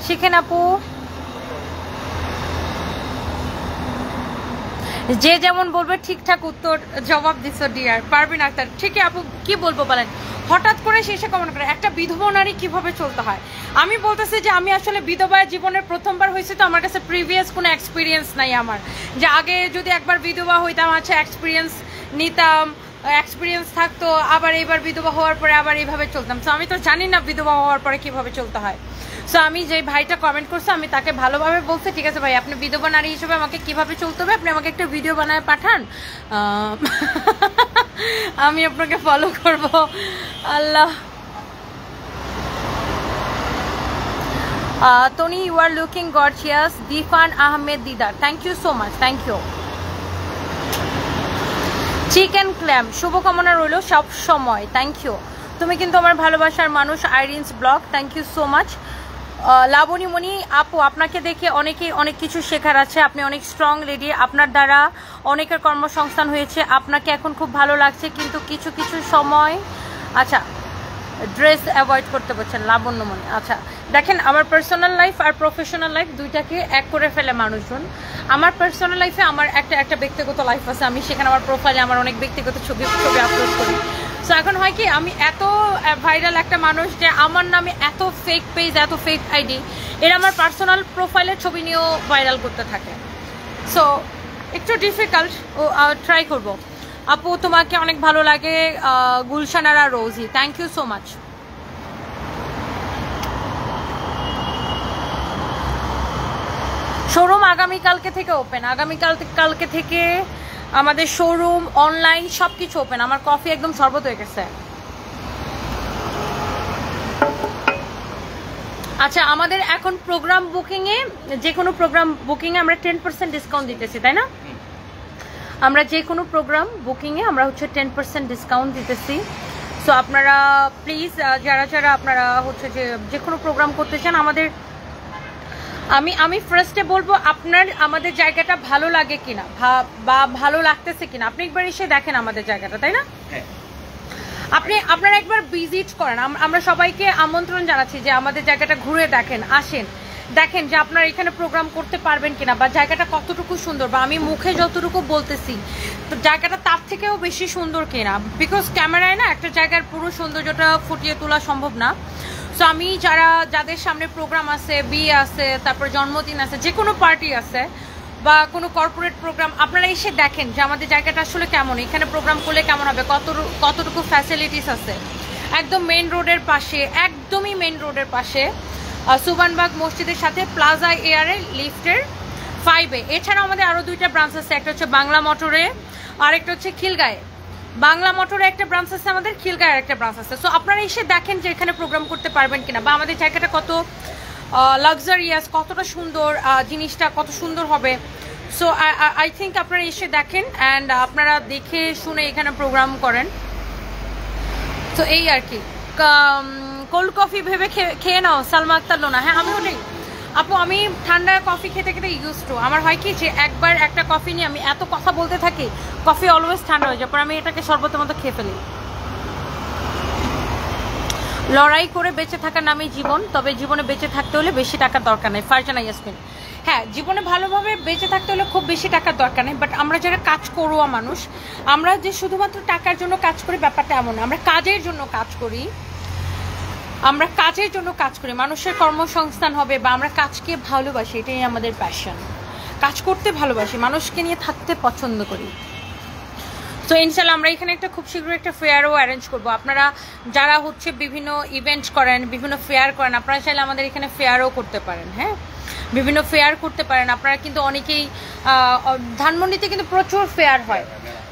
শিখেন আপু। যে যেমন বলবে ঠিকঠাক উত্তর জবাব দিচ্ছ ডিয়ার। পারবিন আক্তার, ঠিকই আপু, কি বলবো বলেন? হঠাৎ করে শেষে কমেন্ট করে একটা বিধবা নারী কিভাবে চলতে হয়। আমি বলতেছি যে আমি আসলে বিধবা জীবনের প্রথমবার হয়েছি, তো আমার কাছে প্রিভিয়াস কোনো এক্সপিরিয়েন্স নাই আমার, যে আগে যদি একবার বিধবা হইতাম আছে এক্সপিরিয়েন্স নিতাম, এক্সপিরিয়েন্স থাকতো, আবার এইবার বিধবা হওয়ার পরে আবার এইভাবে চলতাম। তো আমি তো জানি না বিধবা হওয়ার পরে কিভাবে চলতে হয়। সো আমি যে ভাইটা কমেন্ট করছে আমি তাকে ভালোভাবে বলছি, ঠিক আছে ভাই, আপনি বিধবা নারী হিসেবে আমাকে কিভাবে চলতে হবে আপনি আমাকে একটা ভিডিও বানায় পাঠান, আমি আপনাকে ফলো করব। আল্লাহ Tony, you are looking gorgeous. Difan Ahmed Didar, thank you so much, thank you. Chicken clam শুভকামনা রইল সব সময়, থ্যাংক ইউ। তুমি কিন্তু আমার ভালোবাসার মানুষ। Irene's blog, thank you so much. Labonimoni আপু, আপনাকে দেখে অনেকেই অনেক কিছু শেখার আছে। আপনি অনেক স্ট্রং লেডি, আপনার দ্বারা অনেকের কর্মসংস্থান হয়েছে। আপনাকে এখন খুব ভালো লাগছে, কিন্তু কিছু কিছু সময় আচ্ছা ড্রেস অ্যাভয়েড করতে পারছেন। লাবণ্যমণি, আচ্ছা দেখেন, আমার পার্সোনাল লাইফ আর প্রফেশনাল লাইফ দুইটাকে এক করে ফেলে মানুষজন। আমার পার্সোনাল লাইফে আমার একটা ব্যক্তিগত লাইফ আছে, আমি সেখানে আমার প্রোফাইলে আমার অনেক ব্যক্তিগত ছবি আপলোড করি। সো এখন হয় কি, আমি এত ভাইরাল একটা মানুষ যে আমার নামে এত ফেক পেজ, এত ফেক আইডি, এরা আমার পার্সোনাল প্রোফাইলের ছবি নিয়েও ভাইরাল করতে থাকে। সো একটু ডিফিকাল্ট, ট্রাই করব। আপু তোমাকে অনেক ভালো লাগে, Gulshanara Rozy, thank you so much. Showroom আগামীকালকে থেকে ওপেন, কালকে থেকে আমাদের শোরুম, অনলাইন সব কিছু ওপেন। আমার কফি একদম শরবত হয়ে গেছে। আচ্ছা, আমাদের এখন প্রোগ্রাম বুকিংয়ে, যে কোনো প্রোগ্রাম বুকিংয়ে আমরা 10% ডিসকাউন্ট দিতেছি, তাই না? আমরা যে কোনো প্রোগ্রাম বুকিংয়ে আমরা হচ্ছে 10% ডিসকাউন্ট দিতেছি। সো আপনারা প্লিজ, যারা আপনারা হচ্ছে যে কোনো প্রোগ্রাম করতে চান, আমাদের আমি ফার্স্টে বলবো আমাদের জায়গাটা ভালো লাগে কিনা বা ভালো লাগতেছে কিনা, আপনি একবার এসে দেখেন আমাদের জায়গাটা, তাই না? আপনারা একবার ভিজিট করেন। আমরা সবাইকে আমন্ত্রণ জানাচ্ছি যে আমাদের জায়গাটা ঘুরে দেখেন, আসেন, দেখেন যে আপনারা এখানে প্রোগ্রাম করতে পারবেন কিনা, বা জায়গাটা কতটুকু সুন্দর, বা আমি মুখে যতটুকু বলতেছি তো জায়গাটা তার থেকেও বেশি সুন্দর কিনা। বিকজ ক্যামেরায় না একটা জায়গার পুরো সৌন্দর্যটা ফুটিয়ে তোলা সম্ভব না। সো আমি যাদের সামনে প্রোগ্রাম আছে, বিয়ে আছে, তারপর জন্মদিন আছে, যে কোনো পার্টি আছে বা কোনো কর্পোরেট প্রোগ্রাম, আপনারা এসে দেখেন যে আমাদের জায়গাটা আসলে কেমন, এখানে প্রোগ্রাম করলে কেমন হবে, কতটুকু ফ্যাসিলিটিস আছে। একদম মেন রোডের পাশে, একদমই মেন রোডের পাশে, সুবানবাগ মসজিদের সাথে প্লাজা এয়ারে লিফটের 5-এ। এছাড়া আমাদের আরও 2টা ব্রাঞ্চ আছে, একটা হচ্ছে বাংলা মোটরে, আরেকটা হচ্ছে খিলগাঁয়ে। বাংলা মোটরে একটা ব্রাঞ্চ আছে আমাদের, খিলগাঁয়ের একটা ব্রাঞ্চ আছে। সো আপনারা এসে দেখেন যে এখানে প্রোগ্রাম করতে পারবেন কিনা, বা আমাদের জায়গাটা কত লাক্সারিয়াস, কতটা সুন্দর, জিনিসটা কত সুন্দর হবে। সো আই থিঙ্ক আপনারা এসে দেখেন অ্যান্ড আপনারা দেখে শুনে এখানে প্রোগ্রাম করেন। তো এই আর কি। কোল্ড কফি ভেবে খেয়ে নাও, সালমা আক্তার লোনা। হ্যাঁ, আমি ওটাই আপু, আমি ঠান্ডা কফি খেতে খেতে ইউজ টু। আমার হয় কি যে একবার একটা কফি নিয়ে আমি এত কথা বলতে থাকি, কফি অলওয়েজ ঠান্ডা হয়ে যায়, পর আমি এটাকে শরবতের মতো খেয়ে ফেলি। লড়াই করে বেঁচে থাকার নামই জীবন, তবে জীবনে বেঁচে থাকতে হলে বেশি টাকার দরকার নেই। ফারজানা ইয়াসমিন, হ্যাঁ, জীবনে ভালোভাবে বেঁচে থাকতে হলে খুব বেশি টাকার দরকার নেই। বাট আমরা যারা কাজ করুয়া মানুষ, আমরা যে শুধুমাত্র টাকার জন্য কাজ করি ব্যাপারটা এমন না। আমরা কাজের জন্য কাজ করি, মানুষের কর্মসংস্থান হবে, বা আমরা কাজকে ভালোবাসি, এটাই আমাদের প্যাশন। কাজ করতে ভালোবাসি, মানুষকে নিয়ে থাকতে পছন্দ করি। তো ইনশাল্লাহ আমরা এখানে একটা খুব শীঘ্রই একটা ফেয়ারও অ্যারেঞ্জ করবো। আপনারা যারা হচ্ছে বিভিন্ন ইভেন্ট করেন, বিভিন্ন ফেয়ার করেন, আপনারা চাইলে আমাদের এখানে ফেয়ারও করতে পারেন। হ্যাঁ, বিভিন্ন ফেয়ার করতে পারেন আপনারা। কিন্তু অনেকেই ধানমন্ডিতে কিন্তু প্রচুর ফেয়ার হয়,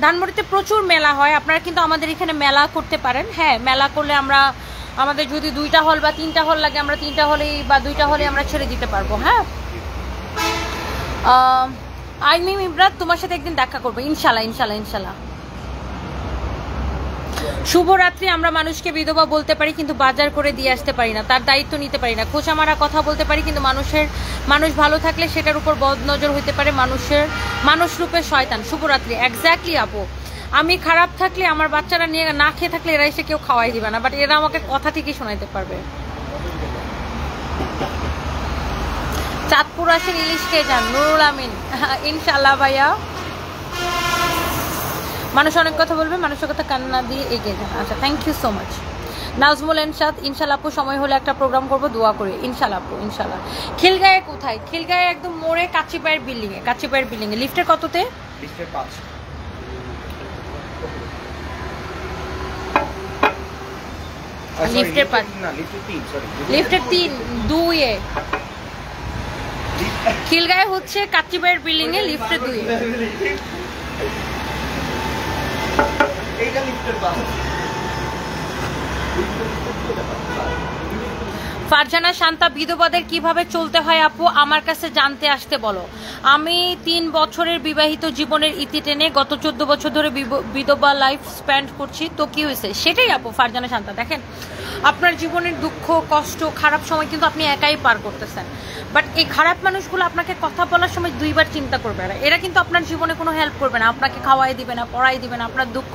ধানমন্ডিতে প্রচুর মেলা হয়, আপনারা কিন্তু আমাদের এখানে মেলা করতে পারেন। হ্যাঁ, মেলা করলে আমাদের যদি 2টা হল বা 3টা হল লাগে, আমরা 3টা হলেই বা 2টা হলে আমরা ছেড়ে দিতে পারবো। হ্যাঁ, আইমিম ইব্রাত, তোমার সাথে একদিন দেখা করবো ইনশাল্লাহ, ইনশাল্লাহ, ইনশাল্লাহ। শুভরাত্রি। আমরা মানুষকে বিধবা বলতে পারি কিন্তু বাজার করে দিয়ে আসতে পারি না, তার দায়িত্ব নিতে পারি না। খোঁচা মারা কথা বলতে পারি কিন্তু মানুষ ভালো থাকলে সেটার উপর বদনজর হইতে পারে, মানুষ রূপে শয়তান। শুভরাত্রি। এক্স্যাক্টলি আপু, আমি খারাপ থাকলে, আমার বাচ্চারা নিয়ে না খেয়ে থাকলে এরা এসে কেউ খাওয়াই দিবে না, বাট এরা আমাকে কথা ঠিকই শোনাইতে পারবে। চাঁদপুর আসেন, ইলিশ খেয়ে যান। নুরুল আমিন, ইনশাল্লাহ ভাইয়া। মানুষ অনেক কথা বলবে, মানুষের কথা কান্না দিয়ে এগিয়ে যান। আচ্ছা, thank you so much. Nazmul Enshad, ইনশাল্লাহ আপু, সময় হলে একটা প্রোগ্রাম করবো, দোয়া করি। ইনশাল্লাহ আপু, ইনশাল্লাহ। খিলগাঁয়ে কোথায়? খিলগাঁয়ে একদম মোড়ে, কাচিপায়ের বিল্ডিংয়ে। লিফটের কততে? লিফটের 5। লিফটের 5 না, লিফটের 3, সরি, লিফটের 3, 2-এ। খিলগাঁয়ে হচ্ছে কাচিপায়ের বিল্ডিংয়ে, লিফটের 2-এ। ফারজানা শান্তা, বিধবাদের কিভাবে চলতে হয় আপু আমার কাছে জানতে আসতে বলো। আমি 3 বছরের বিবাহিত জীবনের ইতি টেনে গত 14 বছর ধরে বিধবা লাইফ স্পেন্ড করছি। তো কি হয়েছে? সেটাই আপু ফারজানা শান্তা, দেখেন আপনার জীবনের দুঃখ কষ্ট খারাপ সময় কিন্তু আপনি একাই পার করতেছেন, বাট এই খারাপ মানুষগুলো আপনাকে কথা বলার সময় 2বার চিন্তা করবে না। এরা কিন্তু আপনার জীবনে কোনো হেল্প করবে না, আপনাকে খাওয়াই দিবে না, পড়াই দিবে না, আপনার দুঃখ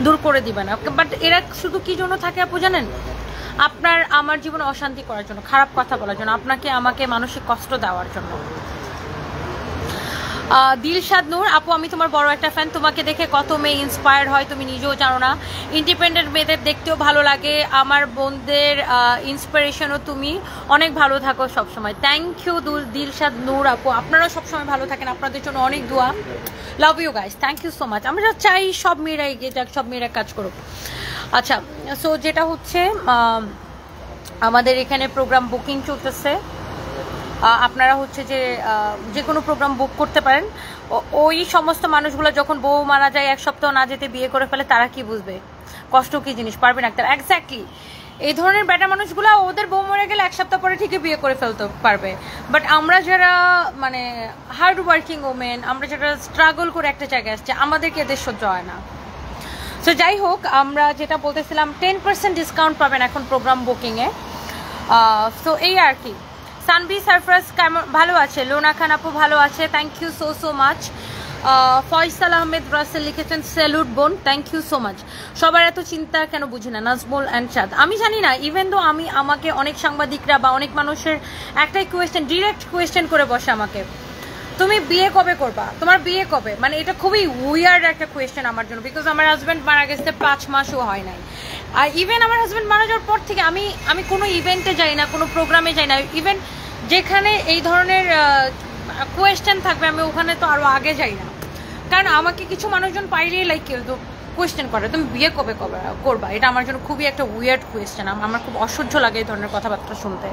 দূর করে দিবে না। বাট এরা শুধু কি জন্য থাকে আপু জানেন? আপনার আমার জীবনে অশান্তি করার জন্য, খারাপ কথা বলার জন্য, আপনাকে আমাকে মানসিক কষ্ট দেওয়ার জন্য। দিলশাদ নূর আপু, আমি তোমার বড় একটা ফ্যান, তোমাকে দেখে কত মেয়ে ইন্সপায়ার হয় তুমি নিজেও জানো না। ইন্ডিপেন্ডেন্ট মেয়েদের দেখতেও ভালো লাগে, আমার বোনদের ইন্সপিরেশনও তুমি। অনেক ভালো থাকো সবসময়। থ্যাংক ইউ দিলশাদ নূর আপু, আপনারাও সবসময় ভালো থাকেন, আপনাদের জন্য অনেক দোয়া। Love you guys, thank you so much. আমরা চাই সব মেয়েরা এগিয়ে যাক, সব মেয়েরা কাজ করুক। আচ্ছা, সো যেটা হচ্ছে আমাদের এখানে প্রোগ্রাম বুকিং চলতেছে, আপনারা হচ্ছে যে কোনো প্রোগ্রাম বুক করতে পারেন। ওই সমস্ত মানুষগুলো যখন বউ মারা যায় 1 সপ্তাহ না যেতে বিয়ে করে ফেলে, তারা কি বুঝবে কষ্ট কি জিনিস? পারবেন একটা এক্স্যাক্টলি এই ধরনের বেটা মানুষগুলো ওদের বউ মরে গেলে 1 সপ্তাহ পরে ঠিকই বিয়ে করে ফেলতে পারবে, বাট আমরা যারা মানে হার্ড ওয়ার্কিং ওমেন, আমরা যারা স্ট্রাগল করে একটা জায়গায় আসছে, আমাদেরকে এদের সহ্য হয় না। সো যাই হোক, আমরা যেটা বলতেছিলাম 10% ডিসকাউন্ট পাবেন এখন প্রোগ্রাম বুকিংয়ে। সো এই আর কি। সানভি সারফরাজ কেমন? ভালো আছে। লোনা খান আপু ভালো আছে, thank you so much. Faisal Ahmed Rasel লিখেছেন স্যালুট বোন, থ্যাংক ইউ সো মাচ। সবার এত চিন্তা কেন বুঝি না, নাজমুল অ্যান্ড চাঁদ। আমি জানি না, ইভেন দো আমাকে অনেক সাংবাদিকরা বা অনেক মানুষের একটাই কোয়েশ্চেন, ডিরেক্ট কোয়েশ্চেন করে বসে আমাকে, তুমি বিয়ে কবে করবা, তোমার বিয়ে কবে? মানে এটা খুবই উইয়ার্ড একটা কোয়েশ্চেন আমার জন্য, বিকজ আমার হাজব্যান্ড মারা গেছে 5 মাসও হয় নাই। আর ইভেন আমার হাজব্যান্ড মারা যাওয়ার পর থেকে আমি কোনো ইভেন্টে যাই না, কোনো প্রোগ্রামে যাই না। ইভেন যেখানে এই ধরনের কোয়েশ্চেন থাকবে আমি ওখানে তো আরও আগে যাই না, কারণ আমাকে কিছু মানুষজন পাইলেই লাইক কোয়েশ্চেন করে তুমি বিয়ে কবে করবা। এটা আমার জন্য খুবই একটা উইয়ার্ড কোয়েশ্চেন, আমার খুব অসহ্য লাগে এই ধরনের কথাবার্তা শুনতে।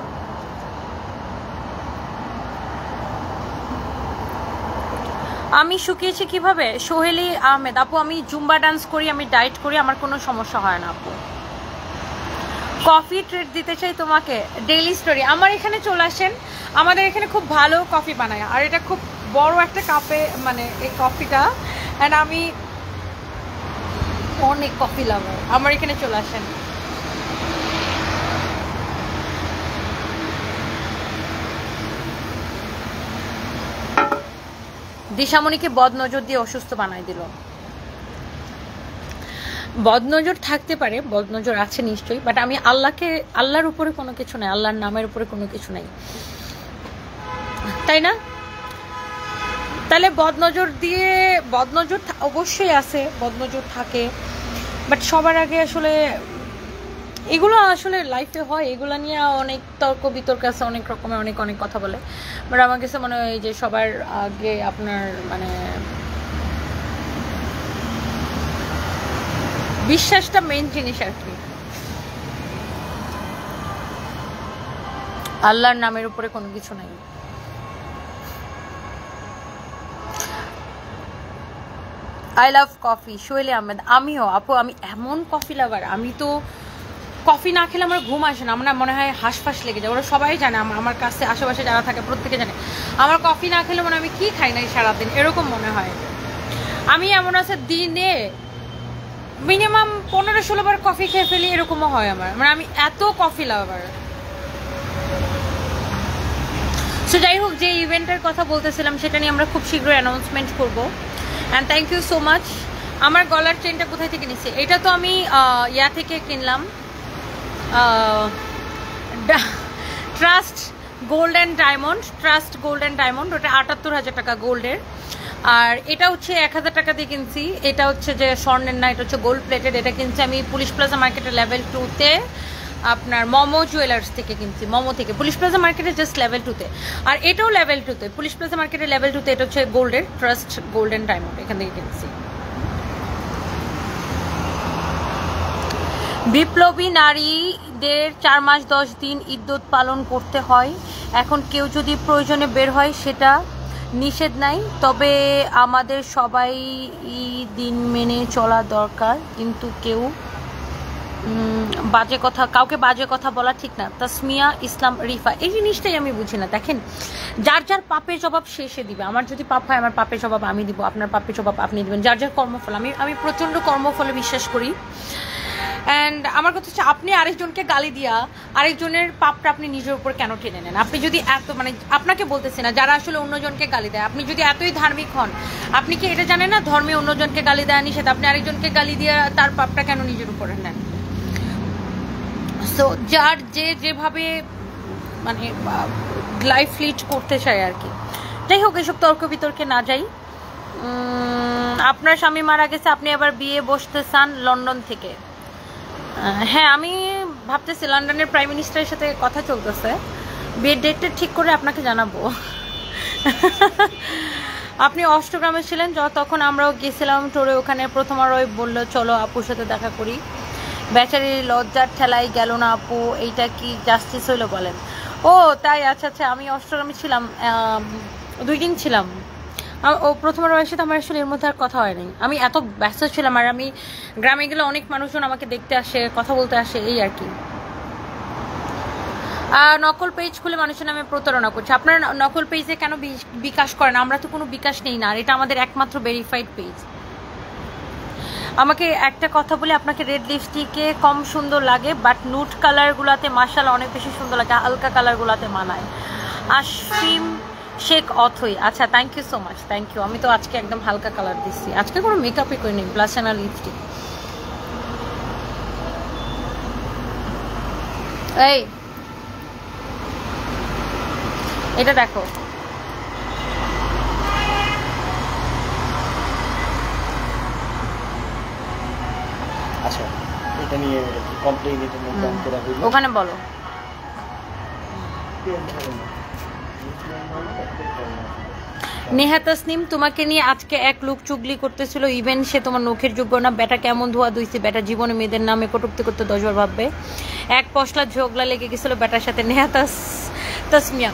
আমি শুকিয়েছি কিভাবে? সোহেলি আহমেদ আপু, আমি জুম্বা ডান্স করি, আমি ডায়েট করি, আমার কোনো সমস্যা হয় না আপু। কফি ট্রিট দিতে চাই তোমাকে, ডেইলি স্টোরি। আমার এখানে চলে আসেন, আমাদের এখানে খুব ভালো কফি বানায়, আর এটা খুব বড় একটা কাপে, মানে এই কফিটা, অ্যান্ড আমি অনেক কফি লাভার, আমার এখানে চলে আসেন। দিশামণিকে বদনজর দিয়ে অসুস্থ বানাই দিল। বদনজর থাকতে পারে, বদনজর আছে নিশ্চয়ই, বাট আমি আল্লাহর উপরে কোনো কিছু নাই, আল্লাহর নামের উপরে কোনো কিছু নাই, তাই না? তাহলে বদনজর অবশ্যই আছে, বদনজর থাকে, বাট সবার আগে আসলে এগুলো আসলে লাইফে হয়, এগুলো নিয়ে অনেক তর্ক বিতর্ক আছে, অনেক রকমের অনেক কথা বলে, বাট আমার কাছে মনে হয় যে সবার আগে আপনার মানে বিশ্বাসটা মেইন জিনিস আর কি। আল্লাহর নামের উপরে কোনো কিছু নাই। I love coffee, Soheli Ahmed. আমিও আপু, আমি এমন কফি লাভার, আমি তো কফি না খেলে আমার ঘুম আসে না, আমার মনে হয় হাঁসফাঁস লেগে যায়। ওরা সবাই জানে, আমার কাছে আশেপাশে যারা থাকে প্রত্যেকে জানে, আমার কফি না খেলে মনে হয় আমি কি খাই নাই সারাদিন, এরকম মনে হয়। আমি এমন আছে দিনে মিনিমাম 15-16 বার কফি খেয়ে ফেলি, এরকমও হয় আমার, মানে আমি এত কফি লাভার। সো যাই হোক, যে ইভেন্টের কথা বলতেছিলাম সেটা নিয়ে আমরা খুব শীঘ্রই অ্যানাউন্সমেন্ট করবো। And thank you so much. আমার গলার চেনটা কোথায় থেকে নিচ্ছি? এটা তো আমি ইয়া থেকে কিনলাম, ট্রাস্ট গোল্ড অ্যান্ড ডায়মন্ড, ওটা 78,000 টাকা গোল্ডের। আর এটা হচ্ছে 1000 টাকা দিয়ে কিনছি। এটা হচ্ছে যে স্বর্ণের না, এটা হচ্ছে গোল্ড প্লেটেড। এটা কিনছি আমি পুলিশ প্লাজা মার্কেটের লেভেল 2-তে, আপনার মোমো জুয়েলার্স থেকে কিনছি, মোমো থেকে, পুলিশ প্লাজা মার্কেটের জাস্ট লেভেল 2-তে। আর এটাও লেভেল 2-তে, পুলিশ প্লাজা মার্কেটের লেভেল 2-তে। এটা হচ্ছে গোল্ডের, ট্রাস্ট গোল্ড অ্যান্ড ডায়মন্ড, এখান থেকে কিনছি। বিপ্লবী নারীদের 4 মাস 10 দিন ইদ্যত পালন করতে হয়। এখন কেউ যদি প্রয়োজনে বের হয় সেটা নিষেধ নাই, তবে আমাদের সবাই দিন মেনে চলা দরকার, কিন্তু কেউ বাজে কথা, কাউকে বাজে কথা বলা ঠিক না। তাসমিয়া ইসলাম রিফা, এই জিনিসটাই আমি বুঝি না। দেখেন, যার যার পাপের জবাব সে দিবে। আমার যদি পাপ হয় আমার পাপের জবাব আমি দিব, আপনার পাপের জবাব আপনি দিবেন। যার যার কর্মফল, আমি প্রচণ্ড কর্মফলে বিশ্বাস করি। অ্যান্ড আমার কথা হচ্ছে, আপনি আরেকজনকে গালি দিয়া আরেকজনের পাপটা আপনি নিজের উপর কেন টেনে নেন? আপনি যদি এত, মানে আপনাকে বলতেছি না, যারা আসলে অন্যজনকে গালি দেয়, আপনি যদি এতই ধার্মিক হন, আপনি কি এটা জানেন না ধর্মে অন্যজনকে গালি দেয়া নিষেধ? আপনি আরেকজনকে গালি দিয়ে তার পাপটা কেন নিজের উপরে নেন? সো যার যেভাবে মানে লাইফ লিড করতে চায় আর কি। যাই হোক, এসব তর্ক বিতর্কে না যাই। আপনার স্বামী মারা গেছে, আপনি আবার বিয়ে বসতে চান লন্ডন থেকে? হ্যাঁ, আমি ভাবতেছি লন্ডনের প্রাইম মিনিস্টারের সাথে কথা চলতেছে, বিয়ের ডেটটা ঠিক করে আপনাকে জানাবো। আপনি অষ্টগ্রামে ছিলেন তখন আমরাও গেছিলাম টোরে, ওখানে প্রথমবার ওই বললো চলো আপুর সাথে দেখা করি। বেচারি লজ্জার ঠেলাই গেল না আপু, এইটা কি জাস্টিস হইলো বলেন? ও তাই, আচ্ছা আচ্ছা, আমি অষ্টগ্রামে ছিলাম, 2 দিন ছিলাম। ও প্রথমবার এসে তো আমার আসলে এর মধ্যে আর কথা হয় নাই, আমি এত ব্যস্ত ছিলাম। আর আমি গ্রামে গেলে অনেক মানুষজন আমাকে দেখতে আসে, কথা বলতে আসে, এই আর কি। নকল পেজ খুলে মানুষের নামে প্রতারণা করছে। আপনারা নকল পেজে কেন বিকাশ করেন? আমরা তো কোনো বিকাশ নেই না, আর এটা আমাদের একমাত্র ভেরিফাইড পেজ। আমাকে একটা কথা বলি, আপনাকে রেড লিপস্টিকে কম সুন্দর লাগে, বাট নুট কালারগুলোতে মাশাআল্লাহ অনেক বেশি সুন্দর লাগে, হালকা কালারগুলোতে মানায়। আশফিম শেখ অথই, আচ্ছা thank you so much, thank you. আমি তো আজকে একদম হালকা কালার দিচ্ছি, আজকে কোনো মেকআপই করিনি, ব্লাশ আর লিপস্টিক। এই এটা দেখো, আচ্ছা এটা নিয়ে কমপ্লেইন, এটা নিয়ে দাম করা হইলো, ওখানে বলো। নেহা তাসনিম, তোমাকে নিয়ে আজকে এক লোক চুগলি করতেছিল, ইভেন সে তোমার নখের যোগ্য না। বেটা কেমন ধোয়া ধুইছে, বেটা জীবনে মেয়েদের নামে কটুক্তি করতে 10 বার ভাববে। এক পশলা ঝগড়া লেগে গেছিল বেটার সাথে। নেহা তাসমিয়া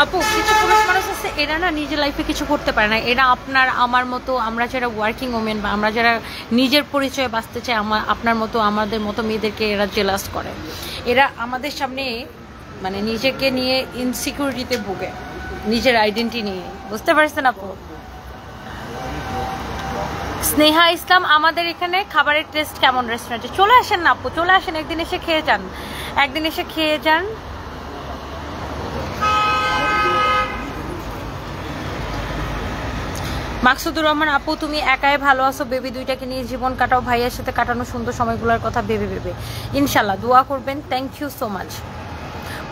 আপু, কিছু পুরুষ মানুষ আছে এরা না নিজের লাইফে কিছু করতে পারে না, এরা আপনার আমার মতো, আমরা যারা ওয়ার্কিং ওমেন বা আমরা যারা নিজের পরিচয়ে বাঁচতে চাই, আপনার মতো আমাদের মতো মেয়েদেরকে এরা জেলাস করে। এরা আমাদের সামনে মানে নিজেকে নিয়ে ইনসিকিউরিটিতে ভোগে, নিজের আইডেন্টিটি নিয়ে, বুঝতে পারছেন আপু? স্নেহা ইসলাম, আমাদের এখানে খাবারের টেস্ট কেমন রেস্টুরেন্টে? চলে আসেন না আপু, চলে আসেন, একদিন এসে খেয়ে যান, একদিন এসে খেয়ে যান। মাকসুদুর রহমান, আপু তুমি একাই ভালো আছো? বেবি দুইটাকে নিয়ে জীবন কাটাও, ভাইয়ের সাথে কাটানো সুন্দর সময়গুলোর কথা ভেবে ইনশাল্লাহ দোয়া করবেন। Thank you so much.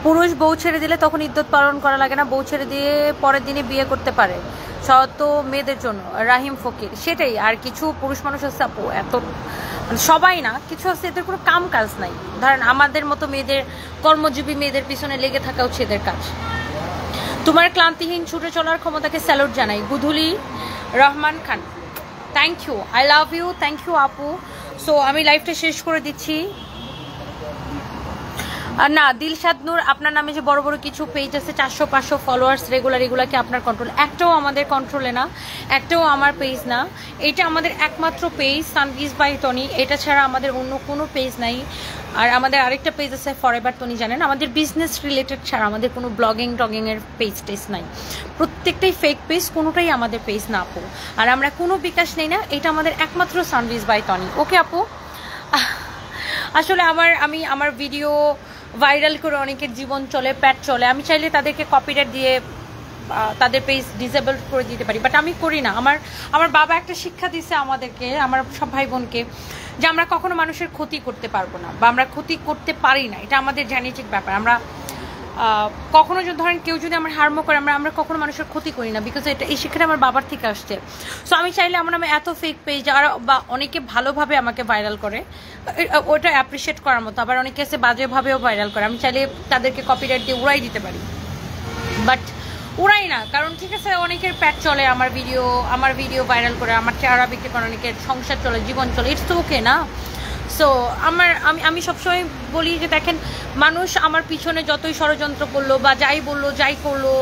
পুরুষ বউ ছেড়ে দিলে তখন ইদ্যত পালন করা লাগে না, বউ ছেড়ে দিয়ে পরের দিনে বিয়ে করতে পারে, শত মেয়েদের জন্য। রাহিম ফকির, সেটাই। আর কিছু পুরুষ মানুষ আছে আপু, এত মানে সবাই না, কিছু আছে এদের কোনো কাম কাজ নাই। ধরেন আমাদের মতো মেয়েদের, কর্মজীবী মেয়েদের পিছনে লেগে থাকা হচ্ছে এদের কাজ। তোমার ক্লান্তিহীন ছুটে চলার ক্ষমতাকে স্যালুট জানাই। Godhuli Rahman Khan, thank you, I love you, thank you আপু। সো আমি লাইফটা শেষ করে দিচ্ছি। না দিলশাদ নূর, আপনার নামে যে বড় বড় কিছু পেজ আছে 400-500 ফলোয়ার্স রেগুলার, এগুলা কি আপনার কন্ট্রোল? একটাও আমাদের কন্ট্রোলে না, একটাও আমার পেজ না, এটা আমাদের একমাত্র পেজ সানভিজ বাই টনি, এটা ছাড়া আমাদের অন্য কোনো পেজ নাই। আর আমাদের আরেকটা পেজ আছে ফরএভার টনি, জানেন আমাদের বিজনেস রিলেটেড ছাড়া আমাদের কোনো ব্লগিং টগিংয়ের পেজ টেজ নাই, প্রত্যেকটাই ফেক পেজ, কোনোটাই আমাদের পেজ না আপু। আর আমরা কোনো বিকাশ নেই না, এটা আমাদের একমাত্র সানভিজ বাই টনি। ওকে আপু, আসলে আমি আমার ভিডিও ভাইরাল করে অনেকের জীবন চলে, প্যাট চলে, আমি চাইলে তাদেরকে কপিরাইট দিয়ে তাদের পেজ ডিসেবল করে দিতে পারি, বাট আমি করি না। আমার বাবা একটা শিক্ষা দিয়েছে আমাদেরকে, আমার সব ভাই বোনকে, যে আমরা কখনো মানুষের ক্ষতি করতে পারবো না বা আমরা ক্ষতি করতে পারি না, এটা আমাদের জেনেটিক ব্যাপার। আমরা কখনো যদি ধরেন কেউ যদি আমার হার্মও করে, আমরা কখনো মানুষের ক্ষতি করি না, বিকজ এটা এই শিক্ষাটা আমার বাবার থেকে আসছে। সো আমি চাইলে আমার নামে এত ফেক পেজ আর বা অনেকে ভালোভাবে আমাকে ভাইরাল করে, ওটা অ্যাপ্রিসিয়েট করার মতো, আবার অনেকে এসে বাজেভাবেও ভাইরাল করে, আমি চাইলে তাদেরকে কপিরাইট দিয়ে উড়াই দিতে পারি, বাট উড়াই না। কারণ ঠিক আছে, অনেকের প্যাট চলে, আমার ভিডিও ভাইরাল করে, আমার চেহারা বিক্রি করে, অনেকের সংসার চলে, জীবন চলে, ইটস ওকে না। সো আমি সবসময় বলি যে দেখেন, মানুষ আমার পিছনে যতই ষড়যন্ত্র করলো বা যাই বললো যাই করলো,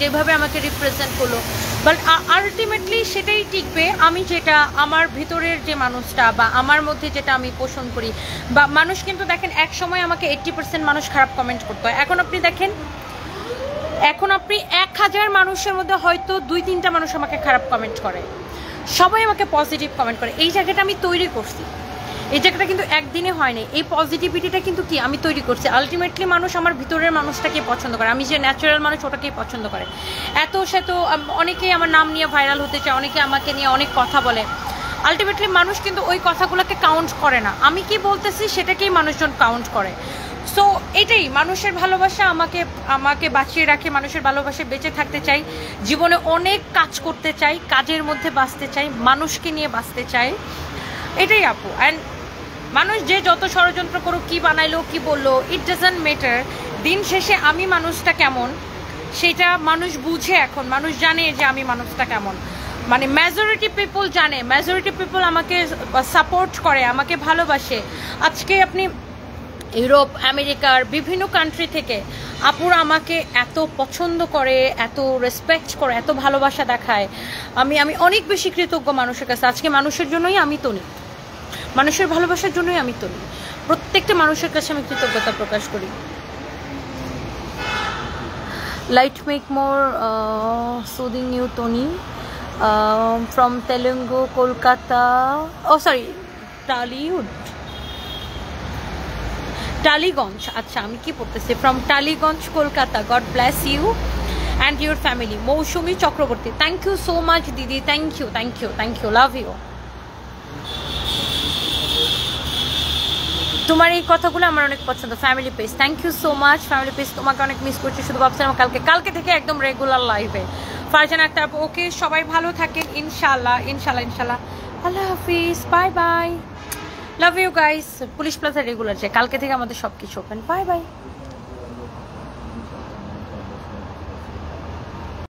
যেভাবে আমাকে রিপ্রেজেন্ট করলো, বাট আলটিমেটলি সেটাই টিকবে আমি যেটা আমার ভিতরের যে মানুষটা বা আমার মধ্যে যেটা আমি পোষণ করি। বা মানুষ কিন্তু দেখেন এক সময় আমাকে 80% মানুষ খারাপ কমেন্ট করতো, এখন আপনি দেখেন এখন আপনি 1000 মানুষের মধ্যে হয়তো 2-3টা মানুষ আমাকে খারাপ কমেন্ট করে, সবাই আমাকে পজিটিভ কমেন্ট করে। এই জায়গাটা আমি তৈরি করছি, এই জায়গাটা কিন্তু একদিনে হয়নি। এই পজিটিভিটিটা কিন্তু কি আমি তৈরি করছি। আলটিমেটলি মানুষ আমার ভিতরের মানুষটাকে পছন্দ করে, আমি যে ন্যাচারাল মানুষ ওটাকেই পছন্দ করে। সে তো অনেকেই আমার নাম নিয়ে ভাইরাল হতে চায়, অনেকে আমাকে নিয়ে অনেক কথা বলে। আলটিমেটলি মানুষ কিন্তু ওই কথাগুলোকে কাউন্ট করে না, আমি কি বলতেছি সেটাকেই মানুষজন কাউন্ট করে। সো এটাই মানুষের ভালোবাসা আমাকে বাঁচিয়ে রাখে, মানুষের ভালোবাসায় বেঁচে থাকতে চাই, জীবনে অনেক কাজ করতে চাই, কাজের মধ্যে বাঁচতে চাই, মানুষকে নিয়ে বাঁচতে চাই, এটাই আপু। অ্যান্ড মানুষ যে যত ষড়যন্ত্র করুক, কি বানাইলো কি বললো, ইট ডাজন্ট ম্যাটার। দিন শেষে আমি মানুষটা কেমন সেটা মানুষ বুঝে, এখন মানুষ জানে যে আমি মানুষটা কেমন। মানে মেজরিটি পিপল জানে, মেজরিটি পিপল আমাকে সাপোর্ট করে, আমাকে ভালোবাসে। আজকে আপনি ইউরোপ আমেরিকার বিভিন্ন কান্ট্রি থেকে আপুরা আমাকে এত পছন্দ করে, এত রেসপেক্ট করে, এত ভালোবাসা দেখায়, আমি অনেক বেশি কৃতজ্ঞ মানুষের কাছে। আজকে মানুষের জন্যই আমি তনি, মানুষের ভালোবাসার জন্যই আমি তনি, প্রত্যেকটা মানুষের কাছে আমি কৃতজ্ঞতা প্রকাশ করি। Light make more soothing you Toni from তেলেঙ্গু কলকাতা, টালিগঞ্জ। আচ্ছা আমি কি পড়তেছি, from Tollygunge Kolkata. God bless you and your family. Mousumi Chakraborty, thank you so much দিদি, thank you thank you thank you, love you. তোমার এই কথাগুলো আমার অনেক পছন্দ। Family page, thank you so much. Family page তোমাকে অনেক মিস করছি, শুধু ভাবছিলাম কালকে থেকে একদম রেগুলার লাইভে। ফারজানা আক্তার, ওকে সবাই ভালো থাকেন ইনশাল্লাহ ইনশাল্লাহ ইনশাল্লাহ। আল্লাহ হাফিজ, bye bye, love you guys. Police Plaza regular চাই, কালকে থেকে আমাদের সব কিছু ওপেন। Bye bye.